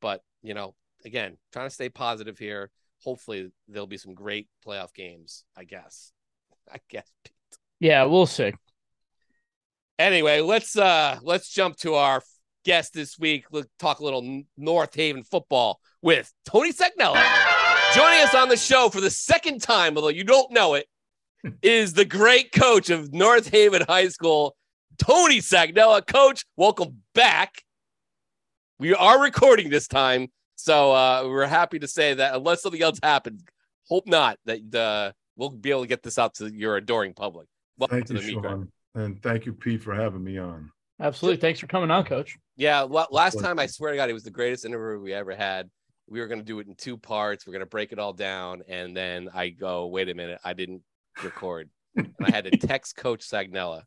But, again, trying to stay positive here. Hopefully there'll be some great playoff games, I guess. Pete. Yeah, we'll see. Anyway, let's jump to our guest this week. Let's talk a little North Haven football with Tony Sagnella. Joining us on the show for the second time, although you don't know it, is the great coach of North Haven High School, Tony Sagnella. Coach, welcome back. We are recording this time, so we're happy to say that unless something else happens, hope not, that we'll be able to get this out to your adoring public. Welcome to the meet, Shaban. And thank you, Pete, for having me on. Absolutely. Thanks for coming on, Coach. Yeah, last time, I swear to God, it was the greatest interview we ever had. We were going to do it in 2 parts. We're going to break it all down, and then I go, wait a minute, I didn't record. And I had to text Coach Sagnella.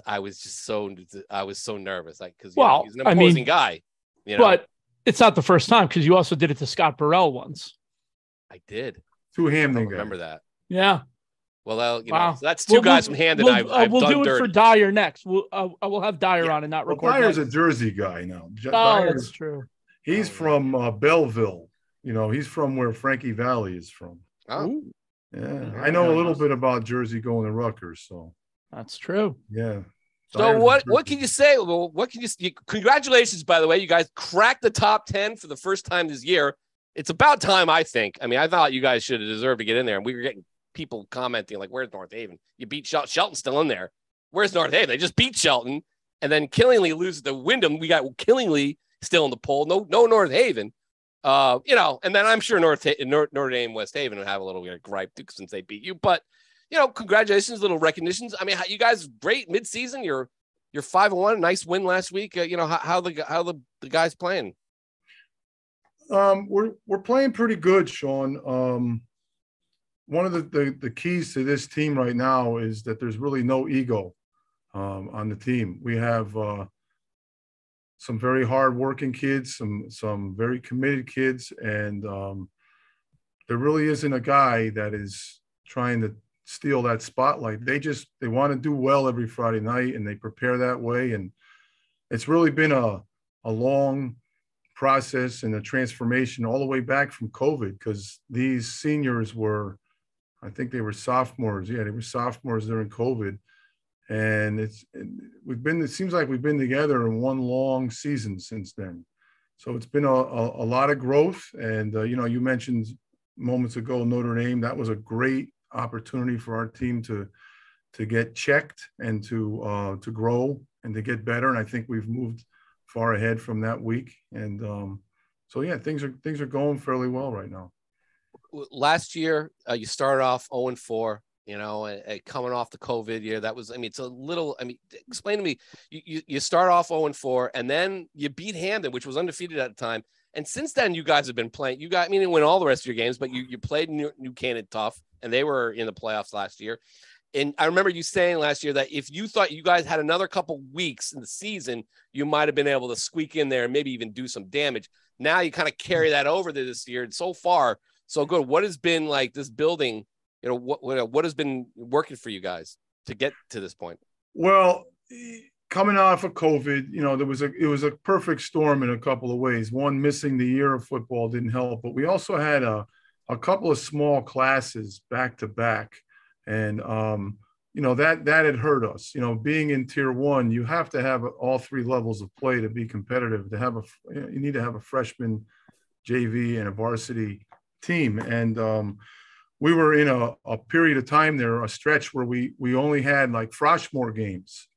I was so nervous, because he's an imposing guy. But it's not the first time, because you also did it to Scott Burrell once. I did. 2 Hamden guys. Remember that? Yeah. Well, so that's 2 guys from Hamden. We'll do it dirty. for Dyer next. We'll have Dyer on and not record. Dyer's a Jersey guy now. That's true. He's from Belleville. He's from where Frankie Valley is from. Oh. Yeah. I know a little bit about Jersey going to Rutgers, so. That's true. Yeah. So what can you say? Well, congratulations, by the way. You guys cracked the top 10 for the first time this year. It's about time, I think. I mean, I thought you guys should have deserved to get in there. And we were getting people commenting like, where's North Haven? You beat Shelton. Shelton's still in there. Where's North Haven? They just beat Shelton. And then Killingly loses to Wyndham. We got Killingly still in the poll. No North Haven. And then I'm sure Notre Dame, West Haven would have a little bit of gripe too, since they beat you. But congratulations, little recognitions. I mean, you guys great midseason. You're 5-1, nice win last week. How the guys playing? We're playing pretty good, Sean. One of the keys to this team right now is that there's really no ego on the team. We have some very hardworking kids, some very committed kids, and there really isn't a guy that is trying to steal that spotlight. They want to do well every Friday night, and they prepare that way. And it's really been a long process and the transformation all the way back from COVID, because these seniors were, I think they were sophomores. Yeah, they were sophomores during COVID. And it seems like we've been together in one long season since then. So it's been a lot of growth. And, you mentioned moments ago, Notre Dame, that was a great opportunity for our team to get checked and to grow and to get better. And I think we've moved far ahead from that week. And things are going fairly well right now. Last year, you started off 0-4, coming off the COVID year. That was, it's a little, explain to me, you start off 0-4 and then you beat Hampden, which was undefeated at the time. And since then, you guys have been playing, you didn't win all the rest of your games, but you played New Canaan tough, and they were in the playoffs last year. And I remember you saying last year that if you thought you guys had another couple weeks in the season, you might have been able to squeak in there and maybe even do some damage. Now you kind of carry that over to this year. And so far, so good. What has been like this building? What has been working for you guys to get to this point? Well, coming off of COVID, it was a perfect storm in a couple of ways. One, missing the year of football didn't help, but we also had a couple of small classes back to back. And, that had hurt us. Being in Tier 1, you have to have all three levels of play to be competitive. You need to have a freshman, JV, and a varsity team. And we were in a period of time there, a stretch where we only had like Froshmore games.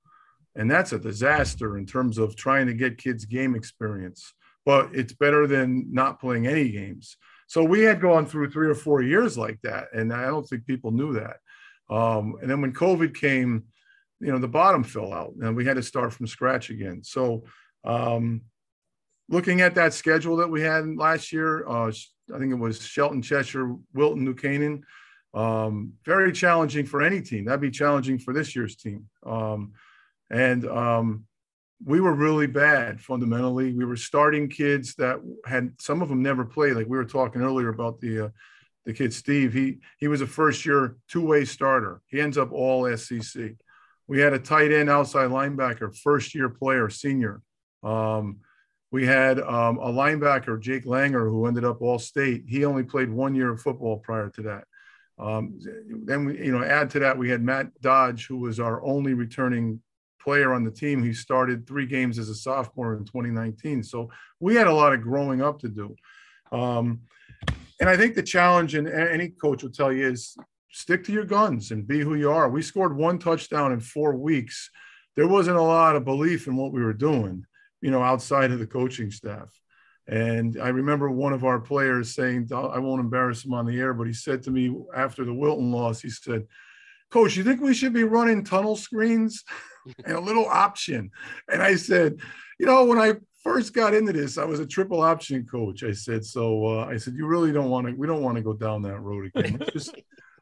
And that's a disaster in terms of trying to get kids game experience. But it's better than not playing any games. So we had gone through 3 or 4 years like that. And I don't think people knew that. And then when COVID came, the bottom fell out and we had to start from scratch again. So looking at that schedule that we had last year, I think it was Shelton, Cheshire, Wilton, New Canaan, very challenging for any team. That'd be challenging for this year's team. We were really bad fundamentally. We were starting kids that had, some of them never played. Like we were talking earlier about the kid Steve. He was a first-year two-way starter. He ends up all SEC. We had a tight end outside linebacker, first-year player, senior. We had a linebacker, Jake Langer, who ended up all state. He only played 1 year of football prior to that. Then we, add to that, we had Matt Dodge, who was our only returning player on the team. He started 3 games as a sophomore in 2019. So we had a lot of growing up to do. And I think the challenge, and any coach will tell you, is stick to your guns and be who you are. We scored 1 touchdown in 4 weeks. There wasn't a lot of belief in what we were doing, outside of the coaching staff. And I remember one of our players saying, I won't embarrass him on the air, but he said to me after the Wilton loss, he said, "Coach, you think we should be running tunnel screens and a little option?" And I said, when I first got into this, I was a triple option coach. I said, you really don't want to, we don't want to go down that road again.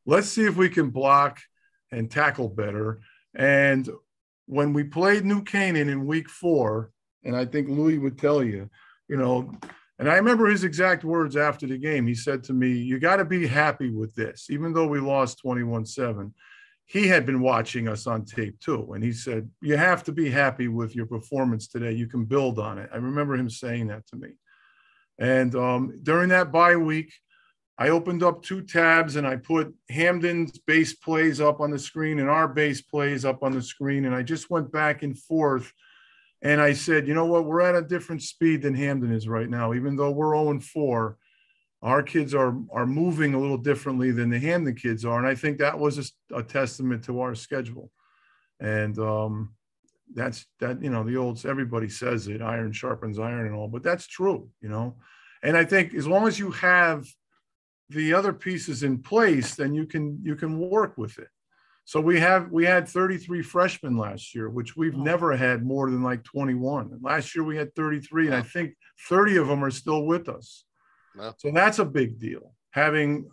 Let's see if we can block and tackle better. And when we played New Canaan in week 4, and I think Louis would tell you, and I remember his exact words after the game. He said to me, "You got to be happy with this." Even though we lost 21-7, he had been watching us on tape too. And he said, "You have to be happy with your performance today. You can build on it." I remember him saying that to me. And during that bye week, I opened up 2 tabs and I put Hampden's base plays up on the screen and our base plays up on the screen. And I just went back and forth. And I said, you know what? We're at a different speed than Hampden is right now. Even though we're 0-4, our kids are moving a little differently than the Hampden kids are. And I think that was a testament to our schedule. And that's the old, everybody says it, iron sharpens iron and all, but that's true, And I think as long as you have the other pieces in place, then you can work with it. So we had 33 freshmen last year, which we've never had more than like 21. And last year we had 33, and I think 30 of them are still with us. Wow. So that's a big deal. Having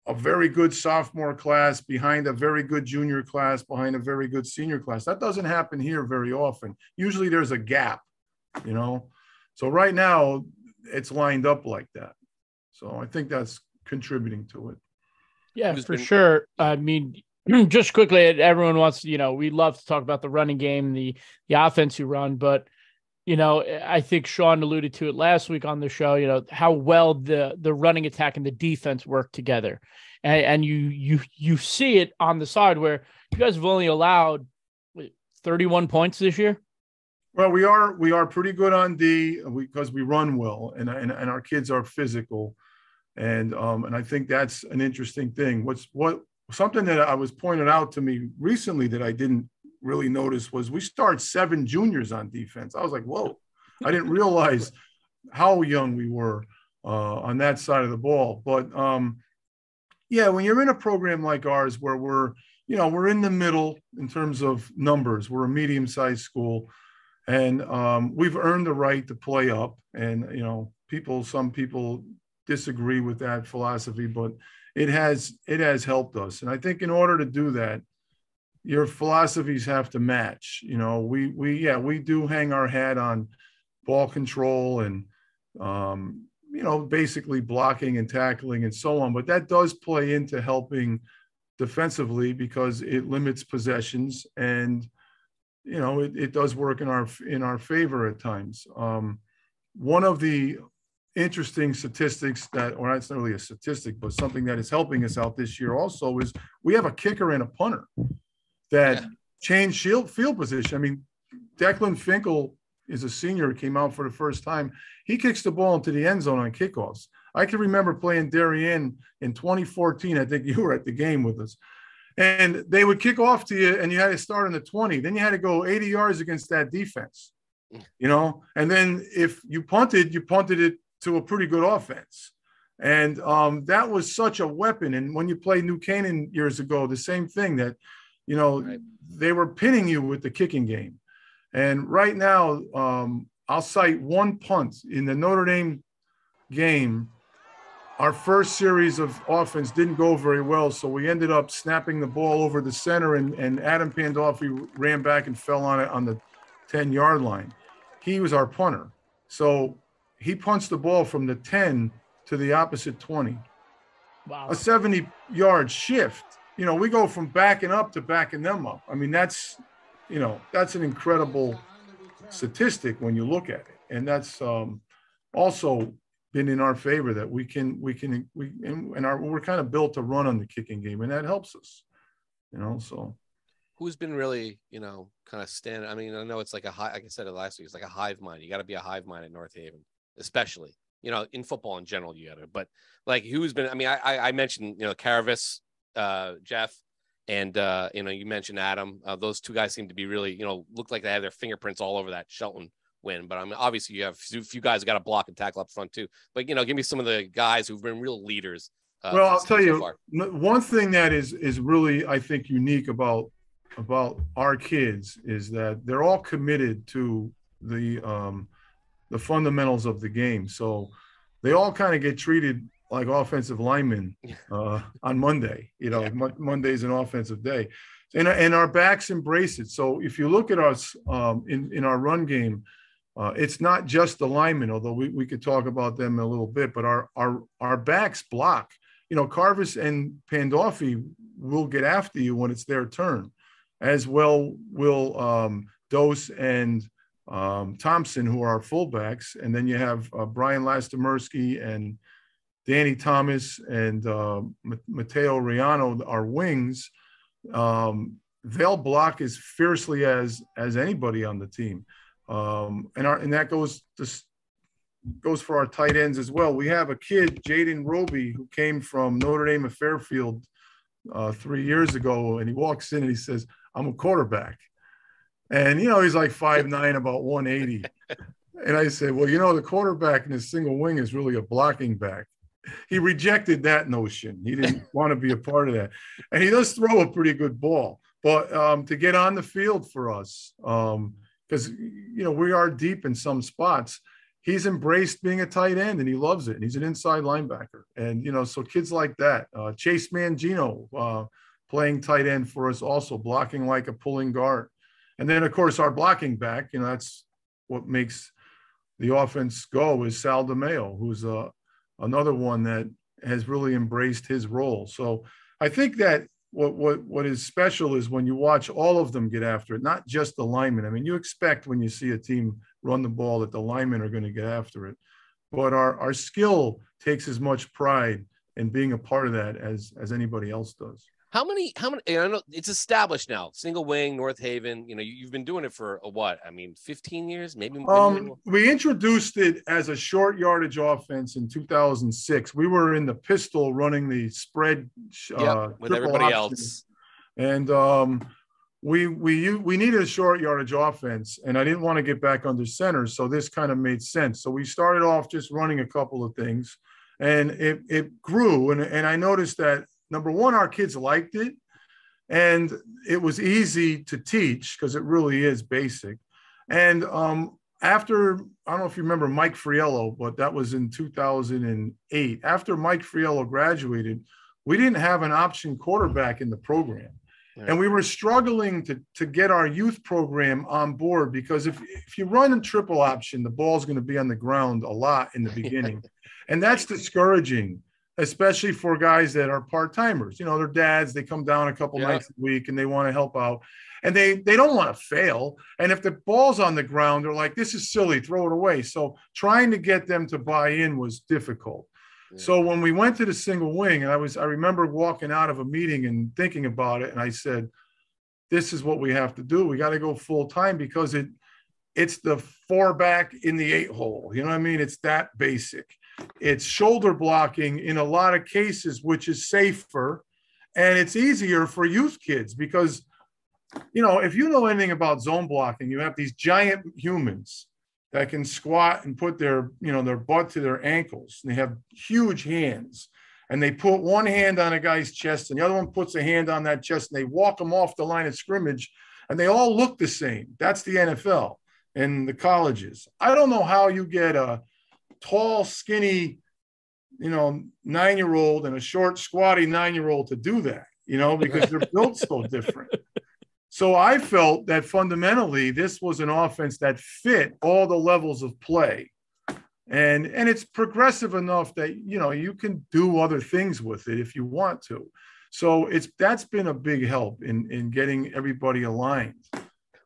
a very good sophomore class behind a very good junior class, behind a very good senior class. That doesn't happen here very often. Usually there's a gap, So right now it's lined up like that. So I think that's contributing to it. Yeah, for sure. I mean, just quickly, everyone wants, we love to talk about the running game, the offense you run, but I think Sean alluded to it last week on the show, how well the running attack and the defense work together. And you see it on the side where you guys have only allowed 31 points this year. Well, we are pretty good on D because we run well and our kids are physical. And I think that's an interesting thing. Something that I was pointed out to me recently that I didn't really notice was we start 7 juniors on defense. I was like, whoa, I didn't realize how young we were on that side of the ball. But yeah, when you're in a program like ours where we're in the middle in terms of numbers, we're a medium-sized school, and we've earned the right to play up. And some people disagree with that philosophy, but it has helped us. And I think in order to do that, your philosophies have to match. We do hang our hat on ball control and basically blocking and tackling and so on, but that does play into helping defensively because it limits possessions and it does work in our favor at times. One of the interesting statistics or it's not really a statistic, but something that is helping us out this year also is we have a kicker and a punter that change field position. I mean, Declan Finkel is a senior who came out for the first time. He kicks the ball into the end zone on kickoffs. I can remember playing Darien in 2014. I think you were at the game with us. And they would kick off to you, and you had to start in the 20. Then you had to go 80 yards against that defense, And then if you punted it to a pretty good offense. And that was such a weapon. And when you played New Canaan years ago, the same thing that, they were pinning you with the kicking game. And right now, I'll cite one punt in the Notre Dame game. Our first series of offense didn't go very well, so we ended up snapping the ball over the center, and Adam Pandolfi ran back and fell on it on the 10-yard line. He was our punter. So he punched the ball from the 10 to the opposite 20. Wow. A 70-yard shift. We go from backing up to backing them up. I mean, that's an incredible statistic when you look at it. And that's also been in our favor that we're kind of built to run on the kicking game, and that helps us, so. Who's been really, kind of standing? I mean, I know it's like like I said it last week, it's like a hive mind. You got to be a hive mind at North Haven, especially, in football in general, you got to, but like who's been, I mean, I mentioned, Caravis, Jeff, and, you mentioned Adam. Those two guys seem to be really, look like they have their fingerprints all over that Shelton win. But I mean, obviously you have a few guys got to block and tackle up front too. But, give me some of the guys who've been real leaders. Well, I'll tell you, one thing that is really, I think, unique about our kids is that they're all committed to the fundamentals of the game. So they all kind of get treated like offensive linemen on Monday. Monday's an offensive day, and our backs embrace it. So if you look at us in our run game, it's not just the linemen, although we could talk about them in a little bit. But our backs block. Carvis and Pandolfi will get after you when it's their turn, as well will Dose and Thompson, who are our fullbacks, and then you have Brian Lastimersky and Danny Thomas and Mateo Riano, our wings. They'll block as fiercely as anybody on the team, and that goes for our tight ends as well. We have a kid, Jaden Roby, who came from Notre Dame of Fairfield 3 years ago, and he walks in and he says, "I'm a quarterback," and he's like 5'9", about 180. And I said, "Well, the quarterback in his single wing is really a blocking back." He rejected that notion. He didn't want to be a part of that. And he does throw a pretty good ball. But to get on the field for us, because, we are deep in some spots, he's embraced being a tight end, and he loves it. And he's an inside linebacker. And, so kids like that. Chase Mangino playing tight end for us also, blocking like a pulling guard. And then, of course, our blocking back, that's what makes the offense go, is Sal DeMeo, who's another one that has really embraced his role. So I think that what is special is when you watch all of them get after it, not just the linemen. I mean, you expect when you see a team run the ball that the linemen are going to get after it, but our skill takes as much pride in being a part of that as anybody else does. How many, I know it's established now, single wing, North Haven, you've been doing it for 15 years, maybe. We introduced it as a short yardage offense in 2006. We were in the pistol running the spread with everybody else. And we needed a short yardage offense, and I didn't want to get back under center. So this kind of made sense. So we started off just running a couple of things, and it grew. And I noticed that, number one, our kids liked it, and it was easy to teach because it really is basic. And after, I don't know if you remember Mike Friello, but that was in 2008. After Mike Friello graduated, we didn't have an option quarterback in the program. Right. And we were struggling to get our youth program on board, because if you run a triple option, the ball's going to be on the ground a lot in the beginning. And that's discouraging, especially for guys that are part-timers. Their dads, they come down a couple nights a week and they want to help out. And they don't want to fail. And if the ball's on the ground, they're like, this is silly, throw it away. So trying to get them to buy in was difficult. Yeah. So when we went to the single wing, and I remember walking out of a meeting and thinking about it, and I said, this is what we have to do. We got to go full time, because it's the 4-back in the 8-hole. You know what I mean? It's that basic. It's shoulder blocking in a lot of cases, which is safer, and it's easier for youth kids, because, if you know anything about zone blocking, you have these giant humans that can squat and put their butt to their ankles, and they have huge hands, and they put one hand on a guy's chest and the other one puts a hand on that chest, and they walk them off the line of scrimmage, and they all look the same. That's the NFL and the colleges. I don't know how you get a tall, skinny, 9-year-old and a short, squatty 9-year-old to do that, because they're built so different. So I felt that fundamentally this was an offense that fit all the levels of play. And it's progressive enough that, you can do other things with it if you want to. So that's been a big help in getting everybody aligned.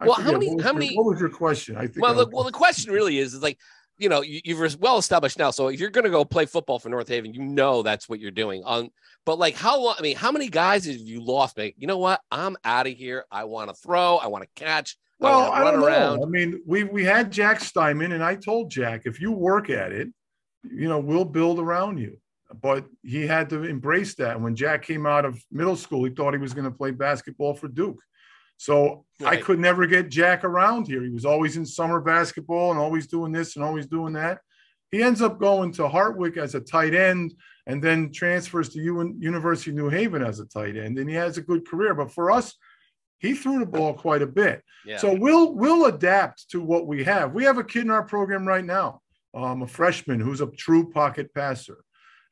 Well, how many? What was your question? I think. Well, the question really is like, you've well established now. So if you're going to go play football for North Haven, that's what you're doing. But like how long? I mean, how many guys have you lost? Like, you know what? I'm out of here. I want to throw. I want to catch. Well, I don't know. I mean, we had Jack Steinman, and I told Jack, if you work at it, we'll build around you. But he had to embrace that. When Jack came out of middle school, he thought he was going to play basketball for Duke. So right. I could never get Jack around here. He was always in summer basketball and always doing this and always doing that. He ends up going to Hartwick as a tight end, and then transfers to University of New Haven as a tight end, and he has a good career. But for us, he threw the ball quite a bit. Yeah. So we'll adapt to what we have. We have a kid in our program right now, a freshman who's a true pocket passer,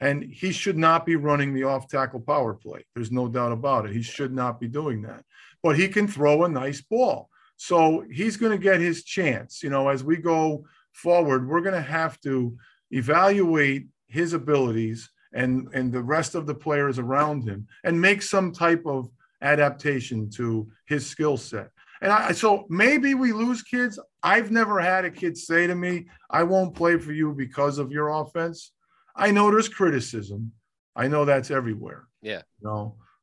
and he should not be running the off-tackle power play. There's no doubt about it. He should not be doing that. But he can throw a nice ball. So he's going to get his chance. As we go forward, we're going to have to evaluate his abilities and the rest of the players around him and make some type of adaptation to his skill set. And so maybe we lose kids. I've never had a kid say to me, I won't play for you because of your offense. I know there's criticism. I know that's everywhere. Yeah.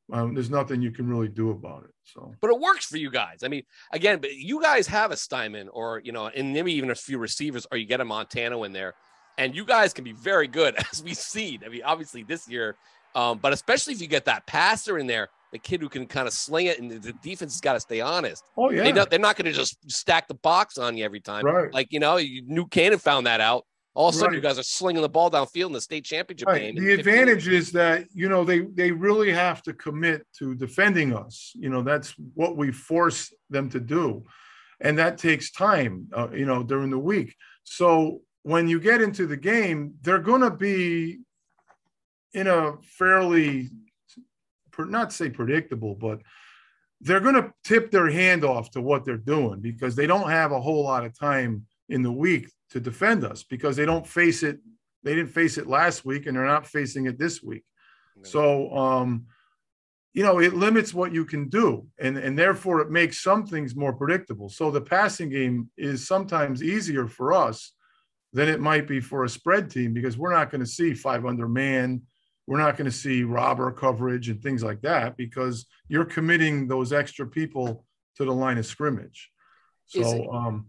There's nothing you can really do about it. So, but it works for you guys. I mean, again, but you guys have a Steinman, or and maybe even a few receivers, or you get a Montano in there, and you guys can be very good, as we've seen. I mean, obviously this year, but especially if you get that passer in there, the kid who can kind of sling it, and the defense has got to stay honest. Oh yeah, they're not going to just stack the box on you every time. Right. Like New Canaan found that out. All of a sudden, you guys are slinging the ball downfield in the state championship game. The advantage is that, they really have to commit to defending us. That's what we force them to do. And that takes time, during the week. So when you get into the game, they're going to be in a fairly, not say predictable, but they're going to tip their hand off to what they're doing, because they don't have a whole lot of time in the week to defend us, because they don't face it. They didn't face it last week, and they're not facing it this week. So, it limits what you can do. And therefore it makes some things more predictable. So the passing game is sometimes easier for us than it might be for a spread team, because we're not going to see 5 under man. We're not going to see robber coverage and things like that, because you're committing those extra people to the line of scrimmage. So,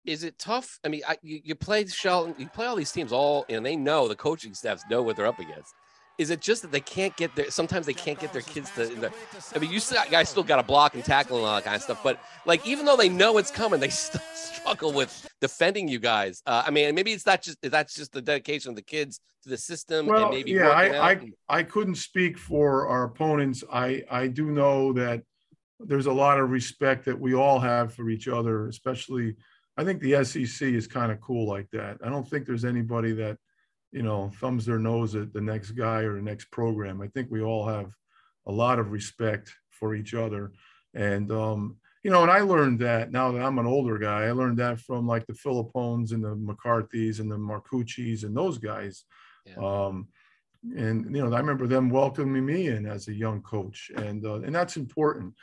is it tough? I mean, you play Shelton, you play all these teams and they know, the coaching staffs know what they're up against. Is it just that they can't get their, sometimes they can't get their kids to, I mean, you guys still got to block and tackle and all that kind of stuff, but like, even though they know it's coming, they still struggle with defending you guys. I mean, maybe that's just the dedication of the kids to the system. Well, and maybe yeah, I couldn't speak for our opponents. I do know that there's a lot of respect that we all have for each other, especially, I think the SEC is kind of cool like that. I don't think there's anybody that, thumbs their nose at the next guy or the next program. I think we all have a lot of respect for each other. And, and I learned that now that I'm an older guy, I learned that from like the Philippones and the McCarthys and the Marcucci's and those guys. Yeah. I remember them welcoming me in as a young coach, and that's important.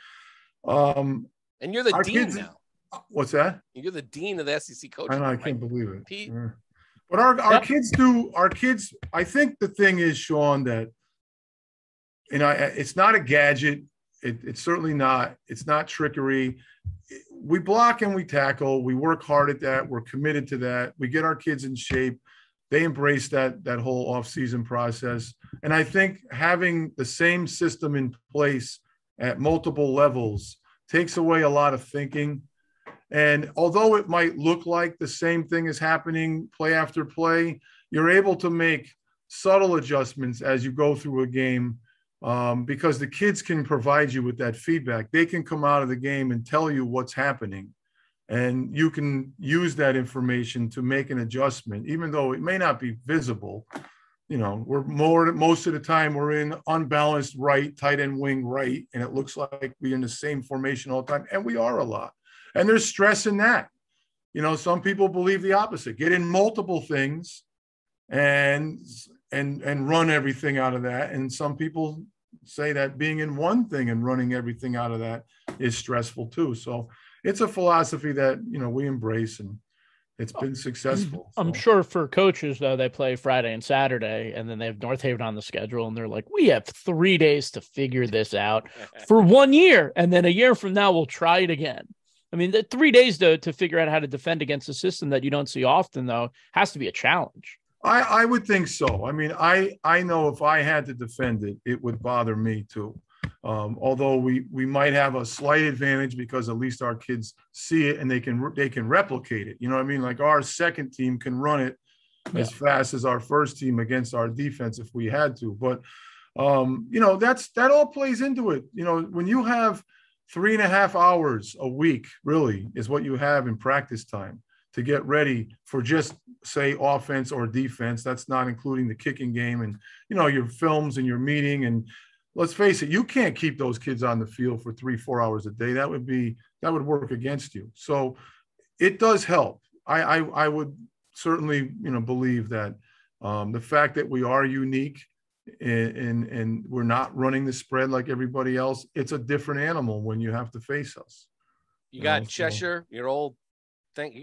And you're the dean now. What's that? You're the dean of the SEC coaching. I know, I can't believe it. Pete. Yeah. But our kids do. Our kids. I think the thing is, Sean, that it's not a gadget. It's certainly not. It's not trickery. We block and we tackle. We work hard at that. We're committed to that. We get our kids in shape. They embrace that whole off-season process. And I think having the same system in place at multiple levels takes away a lot of thinking. And although it might look like the same thing is happening play after play, you're able to make subtle adjustments as you go through a game, because the kids can provide you with that feedback. They can come out of the game and tell you what's happening, and you can use that information to make an adjustment, even though it may not be visible. Most of the time we're in unbalanced right, tight end wing right, and it looks like we're in the same formation all the time, and we are a lot. And there's stress in that. Some people believe the opposite. Get in multiple things and run everything out of that. And some people say that being in one thing and running everything out of that is stressful too. So it's a philosophy that, we embrace, and it's been successful. I'm sure for coaches, though, they play Friday and Saturday, and then they have North Haven on the schedule, and they're like, we have 3 days to figure this out for 1 year. And then a year from now, we'll try it again. I mean, the 3 days to figure out how to defend against a system that you don't see often, though, has to be a challenge. I would think so. I mean, I know if I had to defend it, it would bother me too. Although we might have a slight advantage because at least our kids see it and they can replicate it. You know what I mean? Like our second team can run it as fast as our first team against our defense if we had to. But that all plays into it. When you have 3.5 hours a week, really, is what you have in practice time to get ready for just, say, offense or defense. That's not including the kicking game and, your films and your meeting. And let's face it, you can't keep those kids on the field for 3-4 hours a day. That would work against you. So it does help. I would certainly, believe that the fact that we are unique and we're not running the spread like everybody else, it's a different animal when you have to face us. You got Cheshire, your old thing. You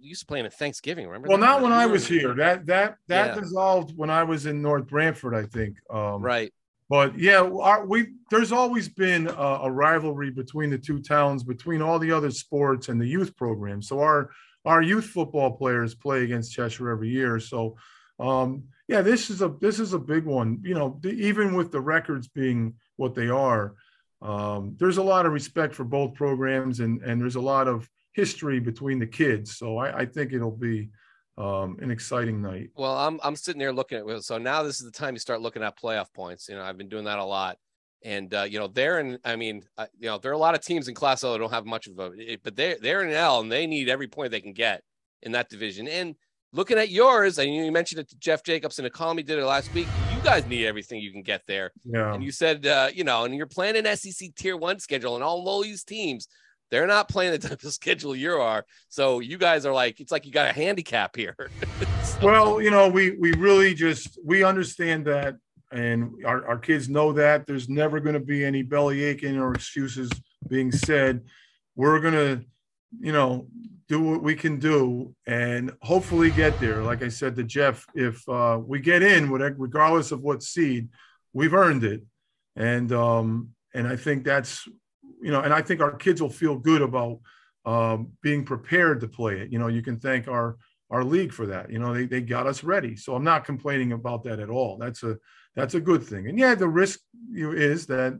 used to play him at Thanksgiving, remember? Well, not when I was here. That dissolved when I was in North Brantford, I think. Right. But yeah, there's always been a rivalry between the two towns, between all the other sports and the youth program. So our youth football players play against Cheshire every year. So this is a big one. Even with the records being what they are, there's a lot of respect for both programs, and there's a lot of history between the kids. So I think it'll be an exciting night. Well, I'm sitting there looking at, so now this is the time you start looking at playoff points. I've been doing that a lot. And, there are a lot of teams in Class L that don't have much of but they're in L, and they need every point they can get in that division. And looking at yours, and you mentioned it to Jeff Jacobs in a column he did it last week, you guys need everything you can get there. Yeah. And you said, and you're playing an SEC Tier 1 schedule, and all these teams, they're not playing the type of schedule you are. So you guys are like, it's like you got a handicap here. Well, we really we understand that and our kids know that. There's never going to be any belly aching or excuses being said. We're going to, do what we can do and hopefully get there. Like I said to Jeff, if we get in, regardless of what seed, we've earned it. And I think that's, and I think our kids will feel good about being prepared to play it. You can thank our league for that. They got us ready. So I'm not complaining about that at all. That's a good thing. And yeah, the risk is that,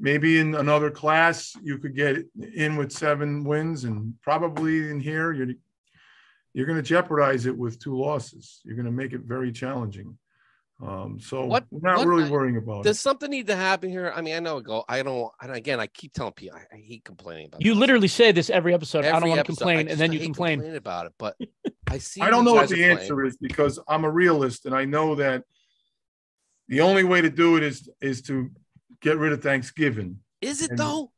maybe in another class you could get in with 7 wins, and probably in here you're going to jeopardize it with 2 losses. You're going to make it very challenging. So we're not really worrying about it. Does something need to happen here? I mean, again, I keep telling people I hate complaining about you this. literally say this every episode. I don't want to episode, complain, and then you complain about it. But I see. I don't know what the answer is, because I'm a realist, and I know that the only way to do it is to get rid of Thanksgiving. Is it though?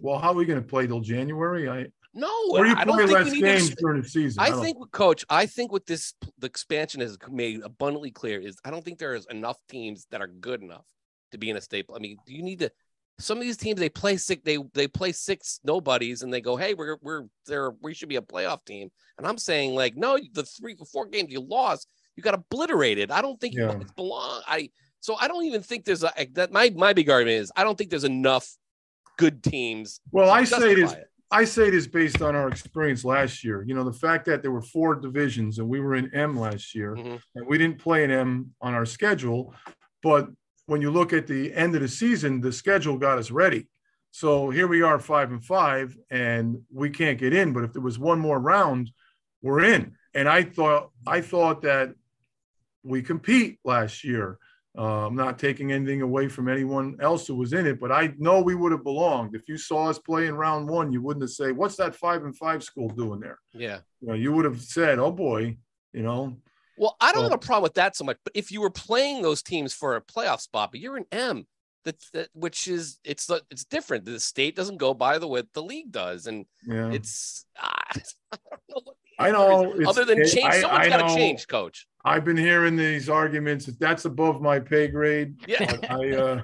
Well, how are we going to play till January? I don't think less games during the season. I think, Coach, what the expansion has made abundantly clear is I don't think there is enough teams that are good enough to be in a staple. I mean, you need to. Some of these teams, they play 6 nobodies, and they go, hey, we should be a playoff team. And I'm saying, like, no, the 3 or 4 games you lost, you got obliterated. I don't think you guys belong. So I don't even think there's my big argument is I don't think there's enough good teams. Well, I say this based on our experience last year. The fact that there were 4 divisions and we were in M last year, and we didn't play in M on our schedule. But when you look at the end of the season, the schedule got us ready. So here we are 5-5, and we can't get in. But if there was one more round, we're in. And I thought that we compete last year. I'm not taking anything away from anyone else who was in it, but I know we would have belonged. If you saw us play in round 1, you wouldn't have said, what's that 5-5 school doing there? Yeah. You would have said, oh boy, Well, I don't have a problem with that so much, but if you were playing those teams for a playoff spot, but you're in M, which is, it's different. The state doesn't go by the way the league does. And it's, I don't know what I know. Other than change, someone's got to change, Coach. I've been hearing these arguments. That's above my pay grade. Yeah.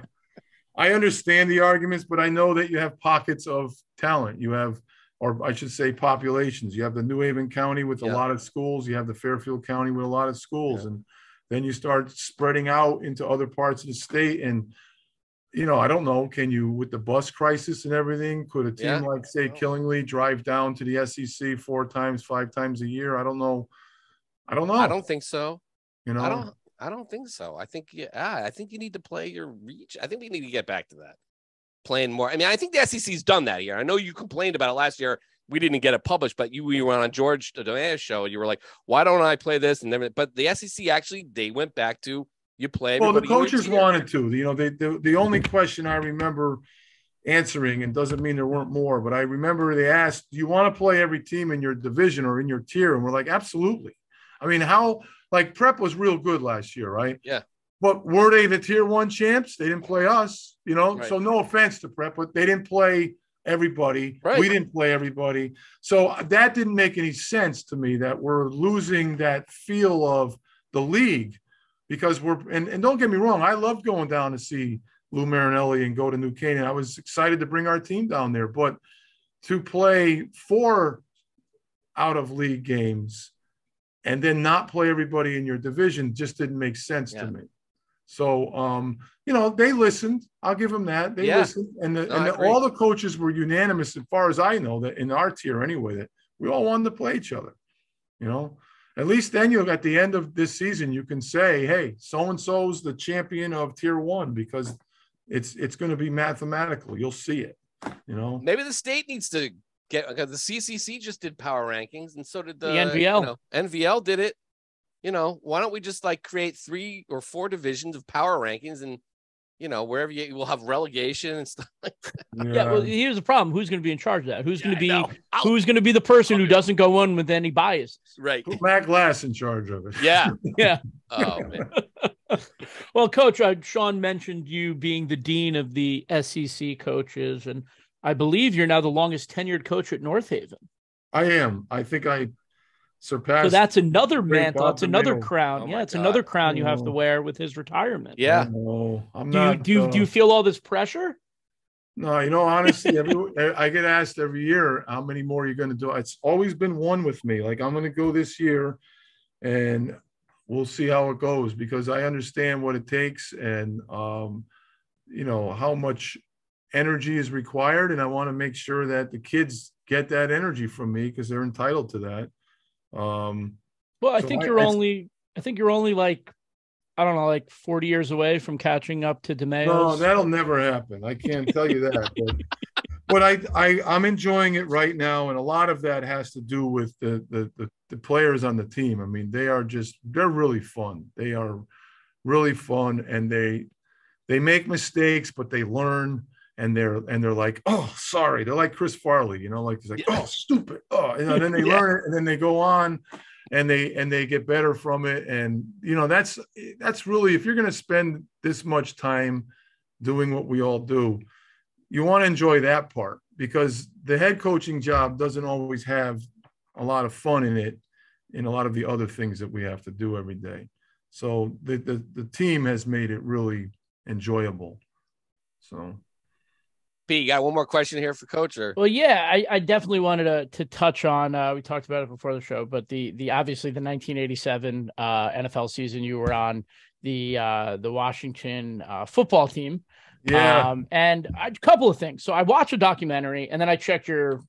I understand the arguments, but I know that you have pockets of talent. You have, or I should say, populations. You have the New Haven County with a lot of schools. You have the Fairfield County with a lot of schools. And then you start spreading out into other parts of the state. And, I don't know, can you, with the bus crisis and everything, could a team like, say, Killingly drive down to the SEC 4 times, 5 times a year? I don't know. I don't think so. I don't think so. I think, I think you need to play your reach. I think we need to get back to that. Playing more. I mean, I think the SEC's done that here. I know you complained about it last year. We didn't get it published, but you were on George Domaya's show. And you were like, why don't I play this? And then, but the SEC actually, they went back to you play. Well, the coaches wanted to. The only question I remember answering, and doesn't mean there weren't more, but I remember they asked, do you want to play every team in your division or in your tier? And we're like, absolutely. I mean, Prep was real good last year, right? Yeah. But were they the tier 1 champs? They didn't play us, Right. So no offense to Prep, but they didn't play everybody. Right. We didn't play everybody. So that didn't make any sense to me, that we're losing that feel of the league, because and don't get me wrong, I loved going down to see Lou Marinelli and go to New Canaan. I was excited to bring our team down there, but to play 4 out of league games and then not play everybody in your division just didn't make sense to me. So, they listened. I'll give them that. They listened. And all the coaches were unanimous, as far as I know, that in our tier anyway, that we all wanted to play each other. At least then at the end of this season, you can say, hey, so-and-so's the champion of tier 1, because it's going to be mathematical. You'll see it, Maybe the state needs to get, because the CCC just did power rankings, and so did the NVL. NVL did it. Why don't we just create 3 or 4 divisions of power rankings, and wherever we'll have relegation and stuff like that. Yeah. Well, here's the problem: who's going to be in charge of that? Who's going to be the person who doesn't go in with any biases? Right. Put Matt Glass in charge of it. Yeah. Yeah. Oh man. Well, Coach, Sean mentioned you being the dean of the SEC coaches, and I believe you're now the longest tenured coach at North Haven. I am. I think I surpassed. So that's another Great mantle. It's another Bob crown. Oh yeah, my it's God. another crown you have to wear with his retirement. Yeah. No, I'm Do you not. do you feel all this pressure? No, honestly, I get asked every year, how many more are you going to do? It's always been one with me. Like, I'm going to go this year and we'll see how it goes, because I understand what it takes and, how much energy is required. And I want to make sure that the kids get that energy from me because they're entitled to that. Well, I think you're only like, I don't know, like 40 years away from catching up to DeMeo's. No, that'll never happen. I can't tell you that. But I'm enjoying it right now, and a lot of that has to do with the players on the team. I mean, they're really fun. They are really fun, and they make mistakes, but they learn, and they're like, oh, sorry. They're like Chris Farley, like he's like, oh, stupid. Oh, and then they learn it, and then they go on. And they get better from it. And, that's really, if you're going to spend this much time doing what we all do, you want to enjoy that part, because the head coaching job doesn't always have a lot of fun in it, in a lot of the other things that we have to do every day. So the team has made it really enjoyable. So. P, you got one more question here for Coach? Or? Well, yeah, I definitely wanted to touch on. We talked about it before the show, but the obviously the 1987 NFL season, you were on the Washington football team. Yeah. And a couple of things. So I watched a documentary, and then I checked your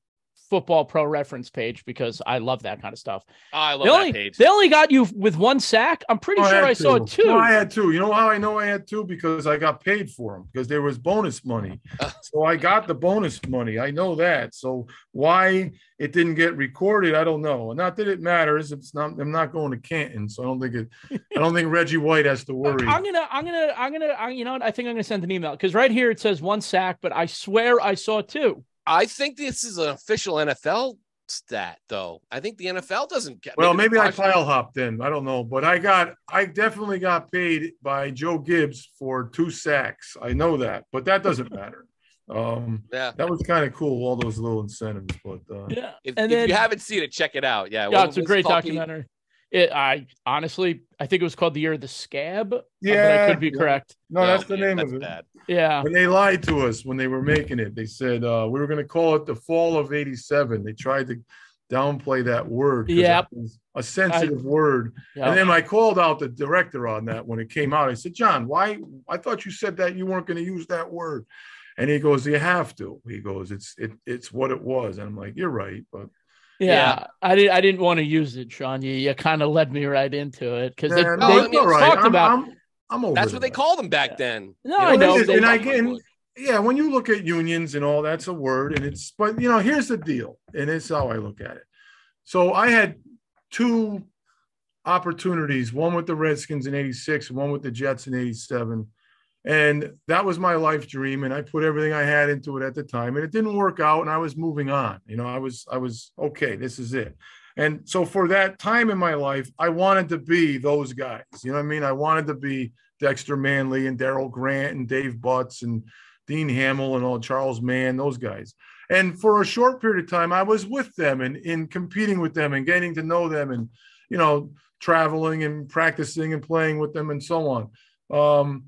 Football Pro Reference page because I love that kind of stuff. Oh, I love that page. They only got you with one sack. I'm pretty sure I saw two. No, I had two. You know how I know I had two? Because I got paid for them, because there was bonus money. So I got the bonus money. I know that. So why it didn't get recorded, I don't know. Not that it matters. I'm not going to Canton, so I don't think Reggie White has to worry. I'm gonna. You know what? I think I'm gonna send an email, because right here it says one sack, but I swear I saw two. I think this is an official NFL stat, though. I think the NFL doesn't get. Well, maybe I pile hopped in. I don't know, but I definitely got paid by Joe Gibbs for 2 sacks. I know that, but that doesn't matter. That was kind of cool. All those little incentives, but yeah. If you haven't seen it, check it out. Yeah, it's a great documentary. I honestly, I think it was called The Year of the Scab. Yeah, but I could be correct. No, that's the name of it. Bad. Yeah. And they lied to us when they were making it. They said we were going to call it the Fall of '87. They tried to downplay that word. Yeah, a sensitive word. Yep. And then I called out the director on that when it came out. I said, John, why? I thought you said that you weren't going to use that word. And he goes, you have to. He goes, it's what it was. And I'm like, you're right, but. Yeah, I didn't want to use it, Sean. You kind of led me right into it, because they talked about. I'm over. That's what they called them back then. No, I know. When you look at unions and all, that's a word, but here's the deal, and it's how I look at it. So I had 2 opportunities, one with the Redskins in '86, one with the Jets in '87. And that was my life dream. And I put everything I had into it at the time, and it didn't work out. And I was moving on. I was okay. This is it. And so for that time in my life, I wanted to be those guys. You know what I mean? I wanted to be Dexter Manley and Darryl Grant and Dave Butts and Dean Hamill and all Charles Mann, those guys. And for a short period of time, I was with them and in competing with them and getting to know them and, traveling and practicing and playing with them and so on.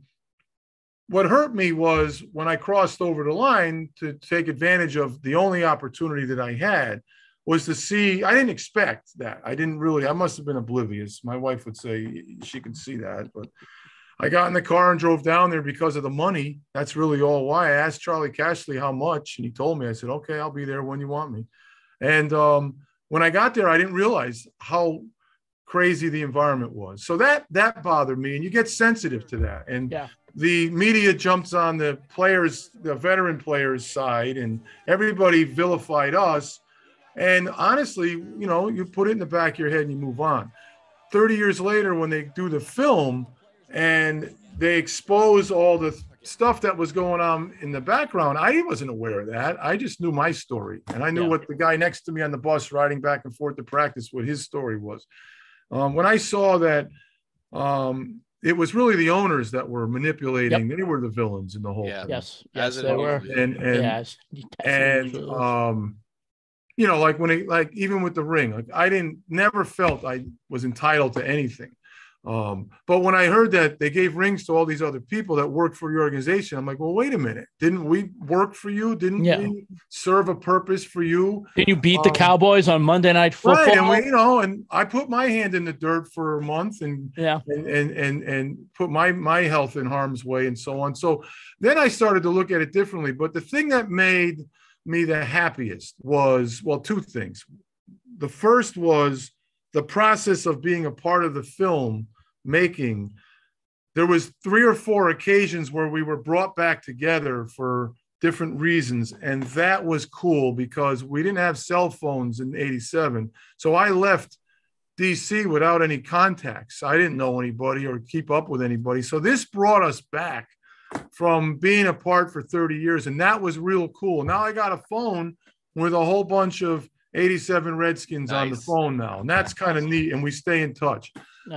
What hurt me was when I crossed over the line to take advantage of the only opportunity that I had was to see. I didn't expect that. I must have been oblivious. My wife would say she could see that, but I got in the car and drove down there because of the money. That's really all why. I asked Charlie Cashley how much, and he told me. I said, okay, I'll be there when you want me. And when I got there, I didn't realize how crazy the environment was. So that bothered me, and you get sensitive to that. And the media jumps on the veteran players' side, and everybody vilified us. And honestly, you put it in the back of your head and you move on. 30 years later, when they do the film and they expose all the stuff that was going on in the background, I wasn't aware of that. I just knew my story, and I knew what the guy next to me on the bus riding back and forth to practice, what his story was. When I saw that it was really the owners that were manipulating. They were the villains in the whole thing. Yes, they were. you know, like like even with the ring, like I never felt I was entitled to anything. But when I heard that they gave rings to all these other people that worked for your organization, I'm like, well, wait a minute. Didn't we work for you? Didn't we serve a purpose for you? Did you beat the Cowboys on Monday Night Football? Right, and you know, and I put my hand in the dirt for a month and put my health in harm's way and so on. So then I started to look at it differently. But the thing that made me the happiest was, well, two things. The first was the process of being a part of the film making. There was 3 or 4 occasions where we were brought back together for different reasons, and that was cool because we didn't have cell phones in '87. So I left DC without any contacts. I didn't know anybody or keep up with anybody. So this brought us back from being apart for 30 years, and that was real cool. Now I got a phone with a whole bunch of '87 Redskins on the phone now, and that's kind of neat, and we stay in touch.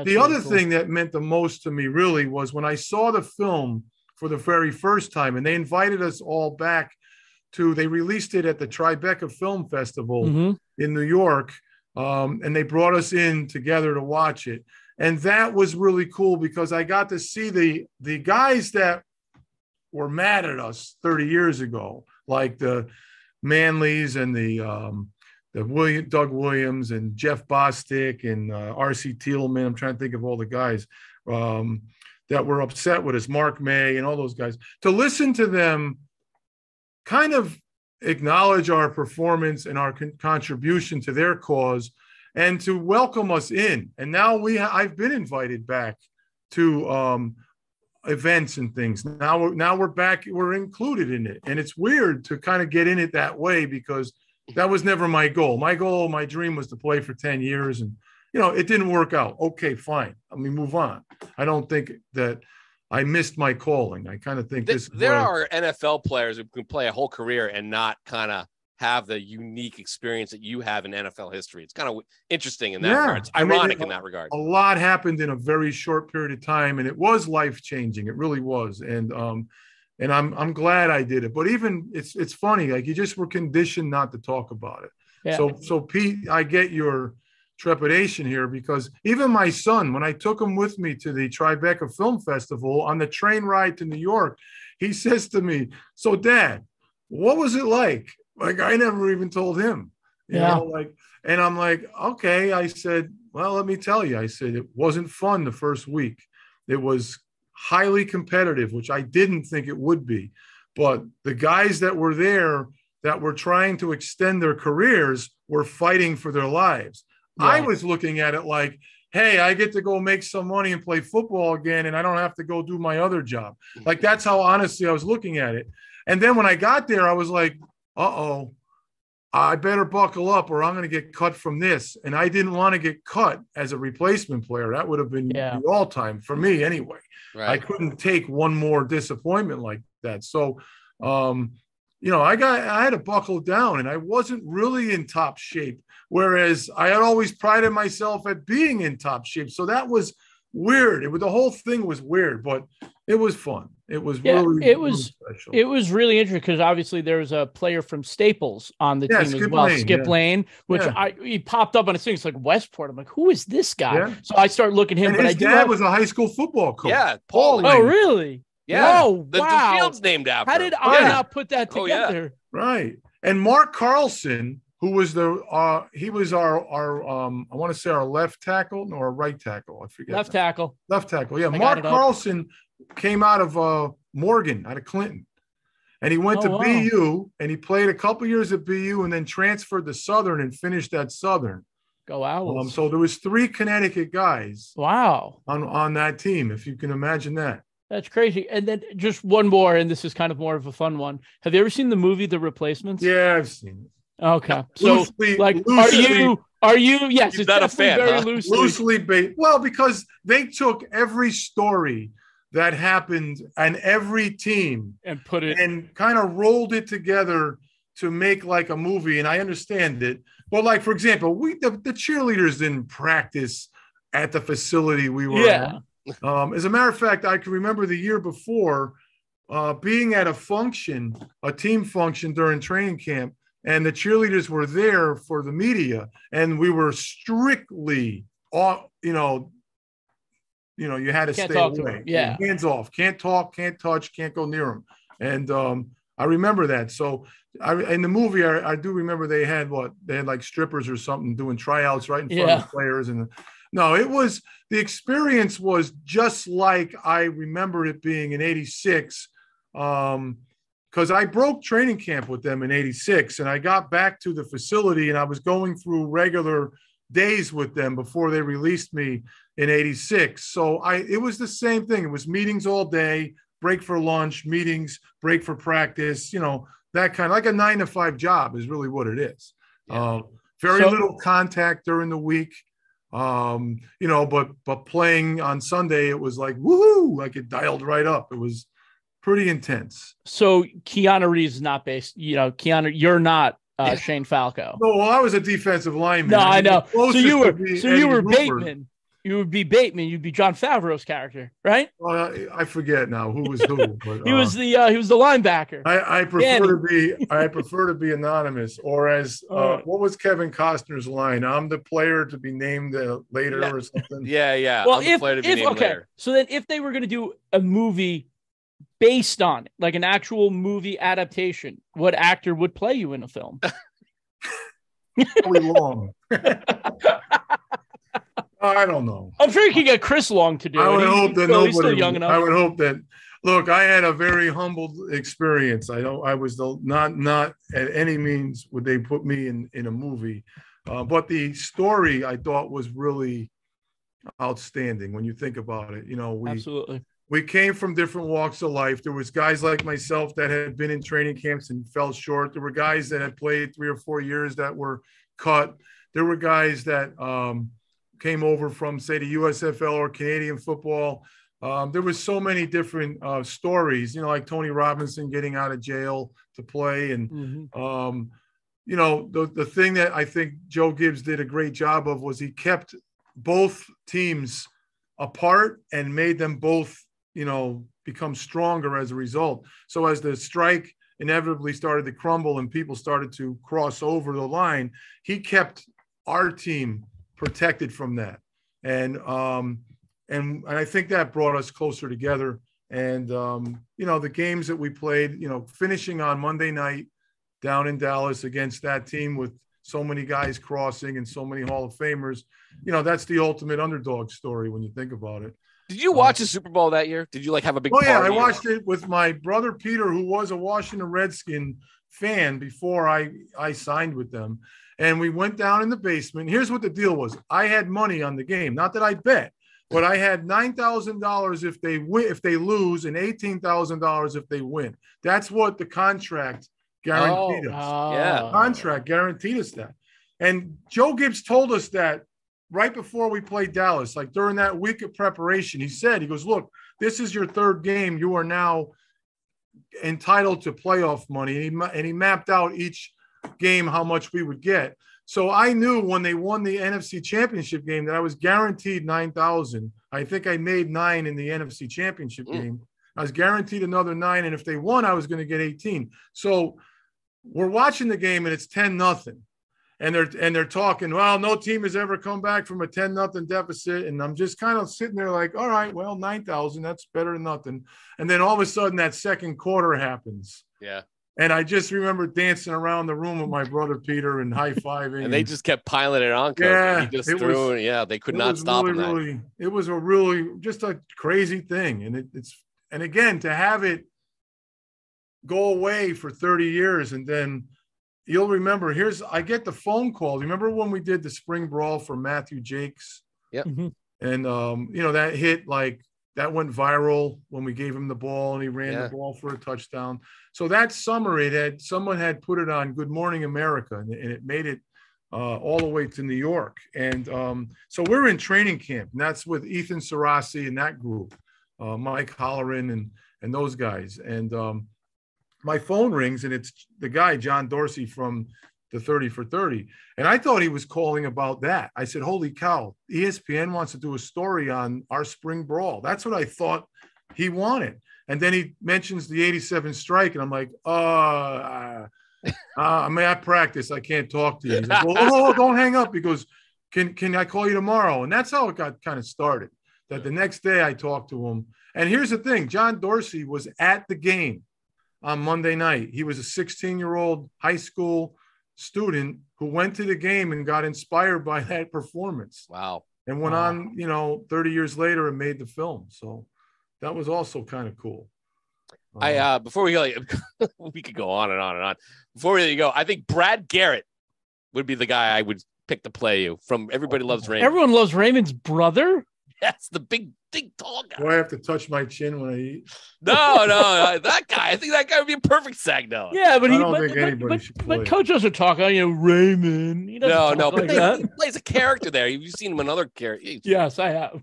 The other thing that meant the most to me really was when I saw the film for the very first time, and they invited us all back they released it at the Tribeca Film Festival in New York, and they brought us in together to watch it. And that was really cool because I got to see the guys that were mad at us 30 years ago, like the Manleys and the Doug Williams and Jeff Bostic and R.C. Thielman. I'm trying to think of all the guys that were upset with us, Mark May and all those guys. To listen to them kind of acknowledge our performance and our contribution to their cause and to welcome us in. And now I've been invited back to events and things. Now we're back, we're included in it. And it's weird to kind of get in it that way because that was never my goal. My dream was to play for 10 years and, you know, it didn't work out. Okay, fine. I mean, move on. I don't think that I missed my calling. I kind of think there are NFL players who can play a whole career and not kind of have the unique experience that you have in NFL history. It's kind of interesting in that regard. It's ironic in that regard. A lot happened in a very short period of time, and it was life-changing. It really was. And I'm glad I did it. But even it's funny, like you just were conditioned not to talk about it. Yeah. So Pete, I get your trepidation here because even my son, when I took him with me to the Tribeca Film Festival on the train ride to New York, he says to me, "So Dad, what was it like?" Like I never even told him, you know, like, and I'm like, okay. I said, well, let me tell you. I said, it wasn't fun the first week. It was highly competitive, which I didn't think it would be. But the guys that were there that were trying to extend their careers were fighting for their lives. Yeah. I was looking at it like, hey, I get to go make some money and play football again, and I don't have to go do my other job. Like that's how honestly I was looking at it. And then when I got there, I was like, uh-oh, I better buckle up or I'm going to get cut from this. And I didn't want to get cut as a replacement player. That would have been the all-time for me anyway. Right. I couldn't take one more disappointment like that. So, you know, I had to buckle down and I wasn't really in top shape, whereas I had always prided myself at being in top shape. So that was weird. The whole thing was weird, but it was fun. It was really special. It was really interesting because obviously there was a player from Staples on the team as well, Skip Lane, which he popped up on a thing. It's like Westport. I'm like, who is this guy? Yeah. So I started looking at him. And his dad was a high school football coach. Yeah, Paul. Oh, really? Yeah. Oh, the field's named after. How did I not put that together? Right. And Mark Carlson, who was he was our I want to say our left tackle or right tackle. I forget. Left tackle. Yeah. Mark Carlson came out of Morgan, out of Clinton. And he went to BU and he played a couple years at BU and then transferred to Southern and finished at Southern. Go Owls. So there was 3 Connecticut guys. Wow. On that team, if you can imagine that. That's crazy. And then just one more, and this is kind of more of a fun one. Have you ever seen the movie The Replacements? Yeah, I've seen it. Okay. So are you yes, it's not a fan, very loosely based. Well, because they took every story that happened on every team and put it and kind of rolled it together to make like a movie. And I understand it. But like, for example, the cheerleaders didn't practice at the facility we were at. As a matter of fact, I can remember the year before being at a team function during training camp. and the cheerleaders were there for the media, and we were strictly, you had to Can't stay talk to away. him. Yeah. Hands off. Can't talk, can't touch, can't go near him. And I remember that. So in the movie, I do remember they had like strippers or something doing tryouts right in front of the players. And no, the experience was just like I remember it being in 86. Because I broke training camp with them in 86, and I got back to the facility, and I was going through regular days with them before they released me in 86. So it was the same thing. It was meetings all day, break for lunch, meetings, break for practice, that kind of like a 9-to-5 job is really what it is. Very little contact during the week. But playing on Sunday, it was like, woohoo, like it dialed right up. It was pretty intense. So Keanu Reeves is not based, Keanu, you're not Shane Falco. No, well, I was a defensive lineman. No, I know. So you were Rupert. Bateman. You would be Bateman. You'd be John Favreau's character, right? Well, I forget now who was who. But, he was the linebacker. I prefer to be anonymous, or as what was Kevin Costner's line? I'm the player to be named later or something. Yeah. Well, so then if they were going to do a movie based on it, like an actual movie adaptation, what actor would play you in a film? Howie Long. I don't know. I'm sure you could get Chris Long to do it. I would hope that nobody. Still young enough. I would hope that. Look, I had a very humbled experience. I was not at any means would they put me in a movie, but the story I thought was really outstanding when you think about it. Absolutely. We came from different walks of life. There was guys like myself that had been in training camps and fell short. There were guys that had played 3 or 4 years that were cut. There were guys that came over from, say, the USFL or Canadian football. There was so many different stories, like Tony Robinson getting out of jail to play. And, the thing that I think Joe Gibbs did a great job of was he kept both teams apart and made them both, become stronger as a result. So as the strike inevitably started to crumble and people started to cross over the line, he kept our team protected from that. And I think that brought us closer together. And, the games that we played, finishing on Monday night down in Dallas against that team with so many guys crossing and so many Hall of Famers, that's the ultimate underdog story when you think about it. Did you watch the Super Bowl that year? Did you have a big party? Oh, yeah, I watched it with my brother Peter, who was a Washington Redskins fan before I signed with them. And we went down in the basement. Here's what the deal was. I had money on the game. Not that I bet, but I had $9,000 if they lose and $18,000 if they win. That's what the contract guaranteed us. Yeah. The contract guaranteed us that. And Joe Gibbs told us that right before we played Dallas, like during that week of preparation. He goes, look, this is your third game. You are now entitled to playoff money. And he mapped out each game how much we would get. So I knew when they won the NFC Championship game that I was guaranteed $9,000. I think I made $9 in the NFC Championship game. I was guaranteed another $9, and if they won, I was going to get 18. So we're watching the game, and it's 10-0, and they're talking. Well, no team has ever come back from a 10-0 deficit, and I'm just kind of sitting there like, all right, well, 9,000, that's better than nothing. And then all of a sudden, that second quarter happens. Yeah. And I just remember dancing around the room with my brother Peter and high-fiving. And they just kept piling it on, Coach. Yeah, he just threw it. They could not stop him. It was a really just a crazy thing. And again, to have it go away for 30 years, and then you'll remember, I get the phone call. Remember when we did the spring brawl for Matthew Jakes? Yep. Mm-hmm. And, that hit that went viral when we gave him the ball and he ran the ball for a touchdown. So that summer someone had put it on Good Morning America, and it made it all the way to New York. And so we're in training camp, and that's with Ethan Sarasi and that group, Mike Holleran and those guys. And my phone rings, and it's the guy, John Dorsey from the 30 for 30. And I thought he was calling about that. I said, holy cow, ESPN wants to do a story on our spring brawl. That's what I thought he wanted. And then he mentions the 87 strike, and I'm like, I mean, I practice. I can't talk to you. He's like, oh, don't hang up. He goes, can I call you tomorrow? And that's how it got kind of started. That the next day I talked to him. And here's the thing. John Dorsey was at the game on Monday night. He was a 16-year-old high school student who went to the game and got inspired by that performance. Wow. And went on, 30 years later and made the film. So that was also kind of cool. Before we go, we could go on and on and on. Before we go, I think Brad Garrett would be the guy I would pick to play you from Everybody Loves Raymond. Everyone loves Raymond's brother. Yes, the big tall guy. Do I have to touch my chin when I eat? No, that guy. I think that guy would be a perfect Sagnella. Yeah, but I don't think anybody should play. But Coach doesn't talk, Raymond. He doesn't talk but like that. he plays a character there. You've seen him in other characters. Yes, I have.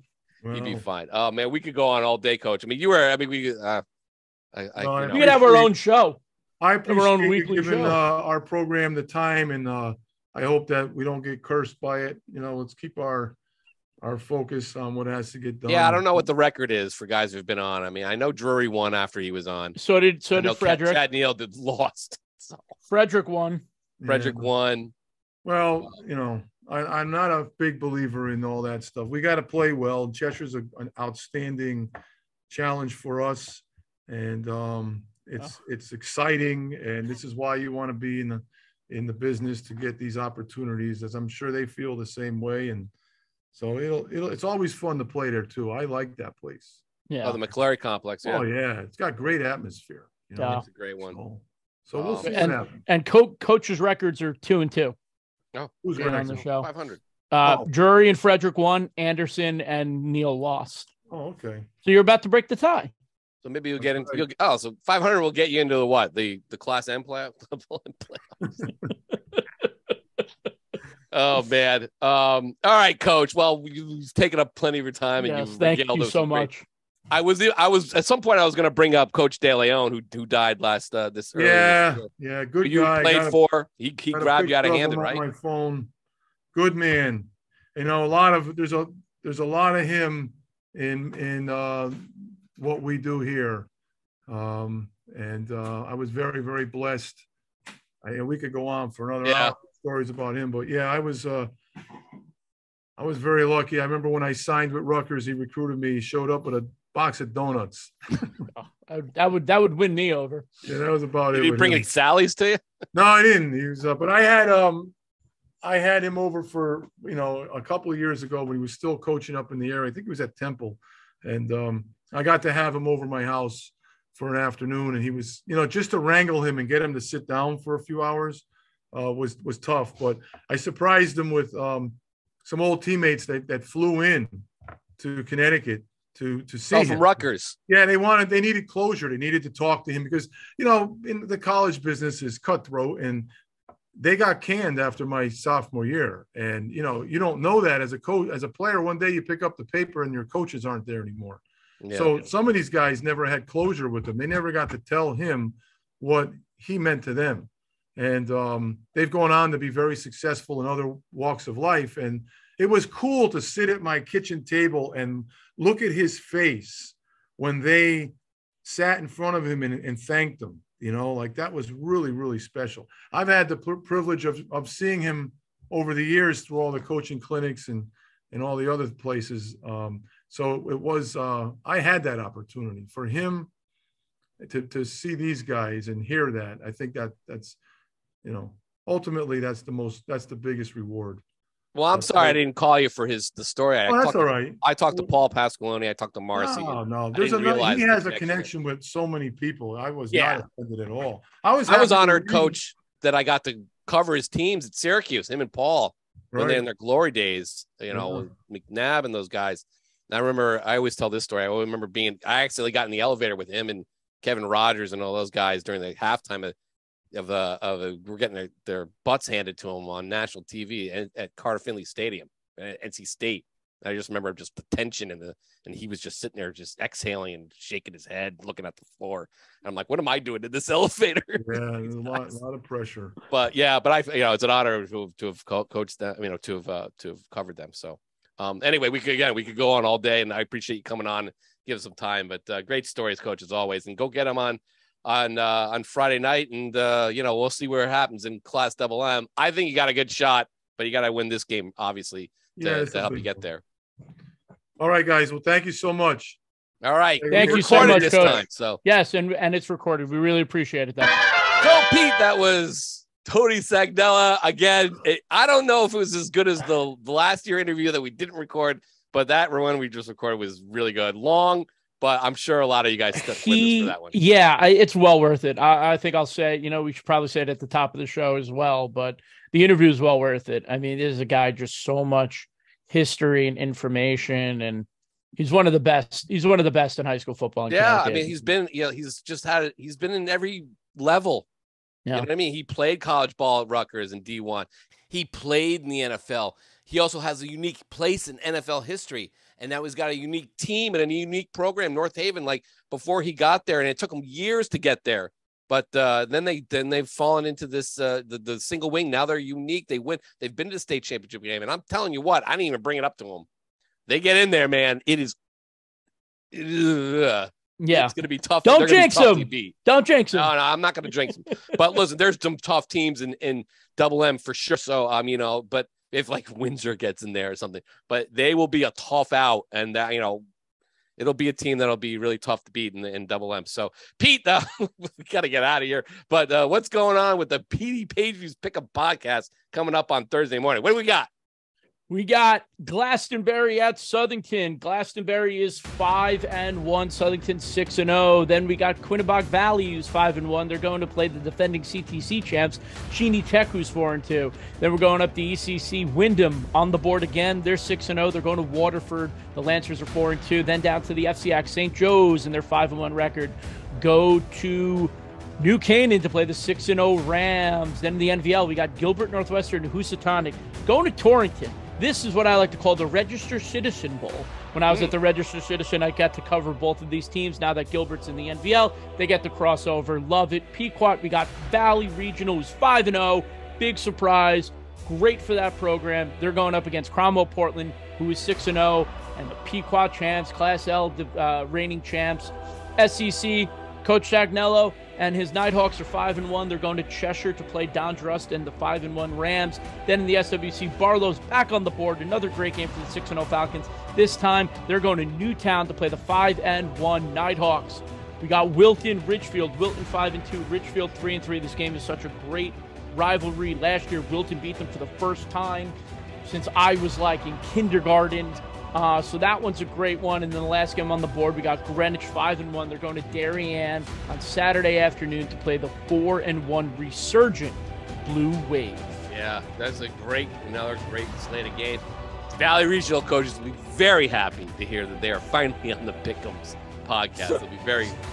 He'd be fine. Oh man, we could go on all day, Coach. I mean, we could have our own show. I appreciate our own you weekly giving show. Our program the time, and I hope that we don't get cursed by it. Let's keep our focus on what has to get done. Yeah, I don't know what the record is for guys who've been on. I mean, I know Drury won after he was on. So did Frederick. Chad Neal lost. So. Frederick won. Frederick won. Well, I'm not a big believer in all that stuff. We got to play well. Cheshire's an outstanding challenge for us, and it's exciting. And this is why you want to be in the business, to get these opportunities, as I'm sure they feel the same way. And so it's always fun to play there too. I like that place. Yeah. Oh, the McClary complex. Yeah. Oh yeah, it's got great atmosphere. Yeah, it's a great one. So we'll see what happens. And Coach's records are 2-2. Oh, who's on the show? 500. Drury and Frederick won. Anderson and Neal lost. Oh, okay. So you're about to break the tie. So maybe you'll get into. So 500 will get you into the what? The Class M playoffs. Oh man. All right, Coach. Well, you've taken up plenty of your time, and yes, thank you so much. I was at some point I was going to bring up Coach De Leon, who died last this early. Yeah, good you guy. Played for. He grabbed you out of handed, right? My phone. Good man. There's a lot of him in what we do here, and I was very, very blessed. We could go on for another hour, stories about him, but yeah, I was very lucky. I remember when I signed with Rutgers, he recruited me. He showed up with a box of donuts. that would win me over. Yeah, that was about it. Did he bring any Sally's to you? No, I didn't. He was, but I had him over for a couple of years ago when he was still coaching up in the area. I think he was at Temple, and I got to have him over my house for an afternoon, and he was just to wrangle him and get him to sit down for a few hours was tough. But I surprised him with some old teammates that flew in to Connecticut to see him. From Rutgers. Yeah, they needed closure. They needed to talk to him because, in the college business is cutthroat, and they got canned after my sophomore year. And, you don't know that as a coach, as a player. One day you pick up the paper and your coaches aren't there anymore. Yeah. So some of these guys never had closure with him. They never got to tell him what he meant to them. And they've gone on to be very successful in other walks of life. And it was cool to sit at my kitchen table and look at his face when they sat in front of him and thanked him. That was really, really special. I've had the privilege of seeing him over the years through all the coaching clinics and all the other places. So it was, I had that opportunity for him to see these guys and hear that. I think that's, ultimately that's the biggest reward. Well, I'm sorry I didn't call you for the story. That's all right. I talked to Paul Pasqualoni. I talked to Marcy. No. He has a connection with so many people. I was not offended at all. I was honored, Coach, that I got to cover his teams at Syracuse, him and Paul, when they're in their glory days, with McNabb and those guys. And I always tell this story. I accidentally got in the elevator with him and Kevin Rogers and all those guys during the halftime we're getting their butts handed to them on national TV at Carter Finley Stadium, NC State. I just remember just the tension and he was just sitting there, just exhaling and shaking his head, looking at the floor. And I'm like, what am I doing in this elevator? Yeah, there's a lot of pressure. But it's an honor to have coached them, to have covered them. So anyway, we could go on all day, and I appreciate you coming on, give us some time. But great stories, Coach, as always, and go get them on on Friday night, and we'll see where it happens in Class Double M. I think you got a good shot, but you got to win this game, obviously, to help you get there. All right, guys. Well, thank you so much. All right. Thank you so much, this Coach. time, so yes, and it's recorded. We really appreciate it. So, Pete, that was Tony Sagnella. Again, I don't know if it was as good as the last year interview that we didn't record, but that one we just recorded was really good. Long, but I'm sure a lot of you guys stuck with us for that one. Yeah, it's well worth it. I think I'll say, we should probably say it at the top of the show as well, but the interview is well worth it. I mean, this is a guy just so much history and information, and he's one of the best. He's one of the best in high school football. Yeah, I mean, he's been in every level. Yeah. You know what I mean? He played college ball at Rutgers and D1. He played in the NFL. He also has a unique place in NFL history. And now he's got a unique team and a unique program, North Haven, like before he got there. And it took him years to get there. But then they've fallen into this the single wing. Now they're unique. They win. They've been to the state championship game. And I'm telling you what, I didn't even bring it up to them. They get in there, man. It is. Yeah, it's going to be tough. Don't jinx them. Don't jinx them. No, I'm not going to jinx them. But listen, there's some tough teams in Double M for sure. So, but if like Windsor gets in there or something, but they will be a tough out, and that it'll be a team that'll be really tough to beat in Double M. So, Pete, we got to get out of here. But what's going on with the PD Pageviews Pickup Podcast coming up on Thursday morning? What do we got? We got Glastonbury at Southington. Glastonbury is 5-1. Southington 6-0. Then we got Quinebaug Valley, who's 5-1. They're going to play the defending CTC champs, Cheney Tech, who's 4-2. Then we're going up to ECC Wyndham on the board again. They're 6-0. They're going to Waterford. The Lancers are 4-2. Then down to the FCX St. Joe's and their 5-1 record. Go to New Canaan to play the 6-0 Rams. Then in the NVL, we got Gilbert Northwestern and Housatonic going to Torrington. This is what I like to call the Register Citizen Bowl. When I was at the Register Citizen, I got to cover both of these teams. Now that Gilbert's in the NVL, they get the crossover. Love it. Pequot, we got Valley Regional, who's 5-0. Big surprise. Great for that program. They're going up against Cromwell Portland, who is 6-0. And the Pequot champs, Class L reigning champs. SEC, Coach Sagnella and his Nighthawks are 5-1. They're going to Cheshire to play Dondrust and the 5-1 Rams. Then in the SWC, Barlow's back on the board. Another great game for the 6-0 Falcons. This time, they're going to Newtown to play the 5-1 Nighthawks. We got Wilton, Ridgefield. Wilton 5-2, Ridgefield 3-3. This game is such a great rivalry. Last year, Wilton beat them for the first time since I was like in kindergarten. So that one's a great one. And then the last game on the board, we got Greenwich 5-1. They're going to Darien on Saturday afternoon to play the 4-1 resurgent Blue Wave. Yeah, that's another great slate of games. Valley Regional coaches will be very happy to hear that they are finally on the Pick'ems podcast.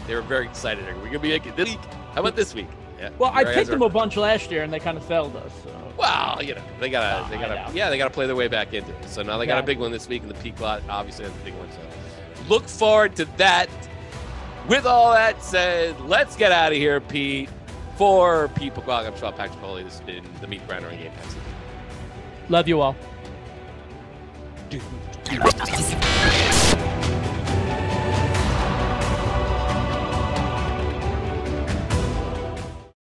They were very excited. We're going to be like this week. How about this week? Yeah. Well, I picked them a bunch last year and they kind of failed us. So. Well, they gotta play their way back into it. So now they got a big one this week, and the Pequot obviously has a big one. So look forward to that. With all that said, let's get out of here, Pete. For Pete Pequot, I'm Sean Paxpoli. This has been the Meat Grinder on GameTimeCT. Love you all.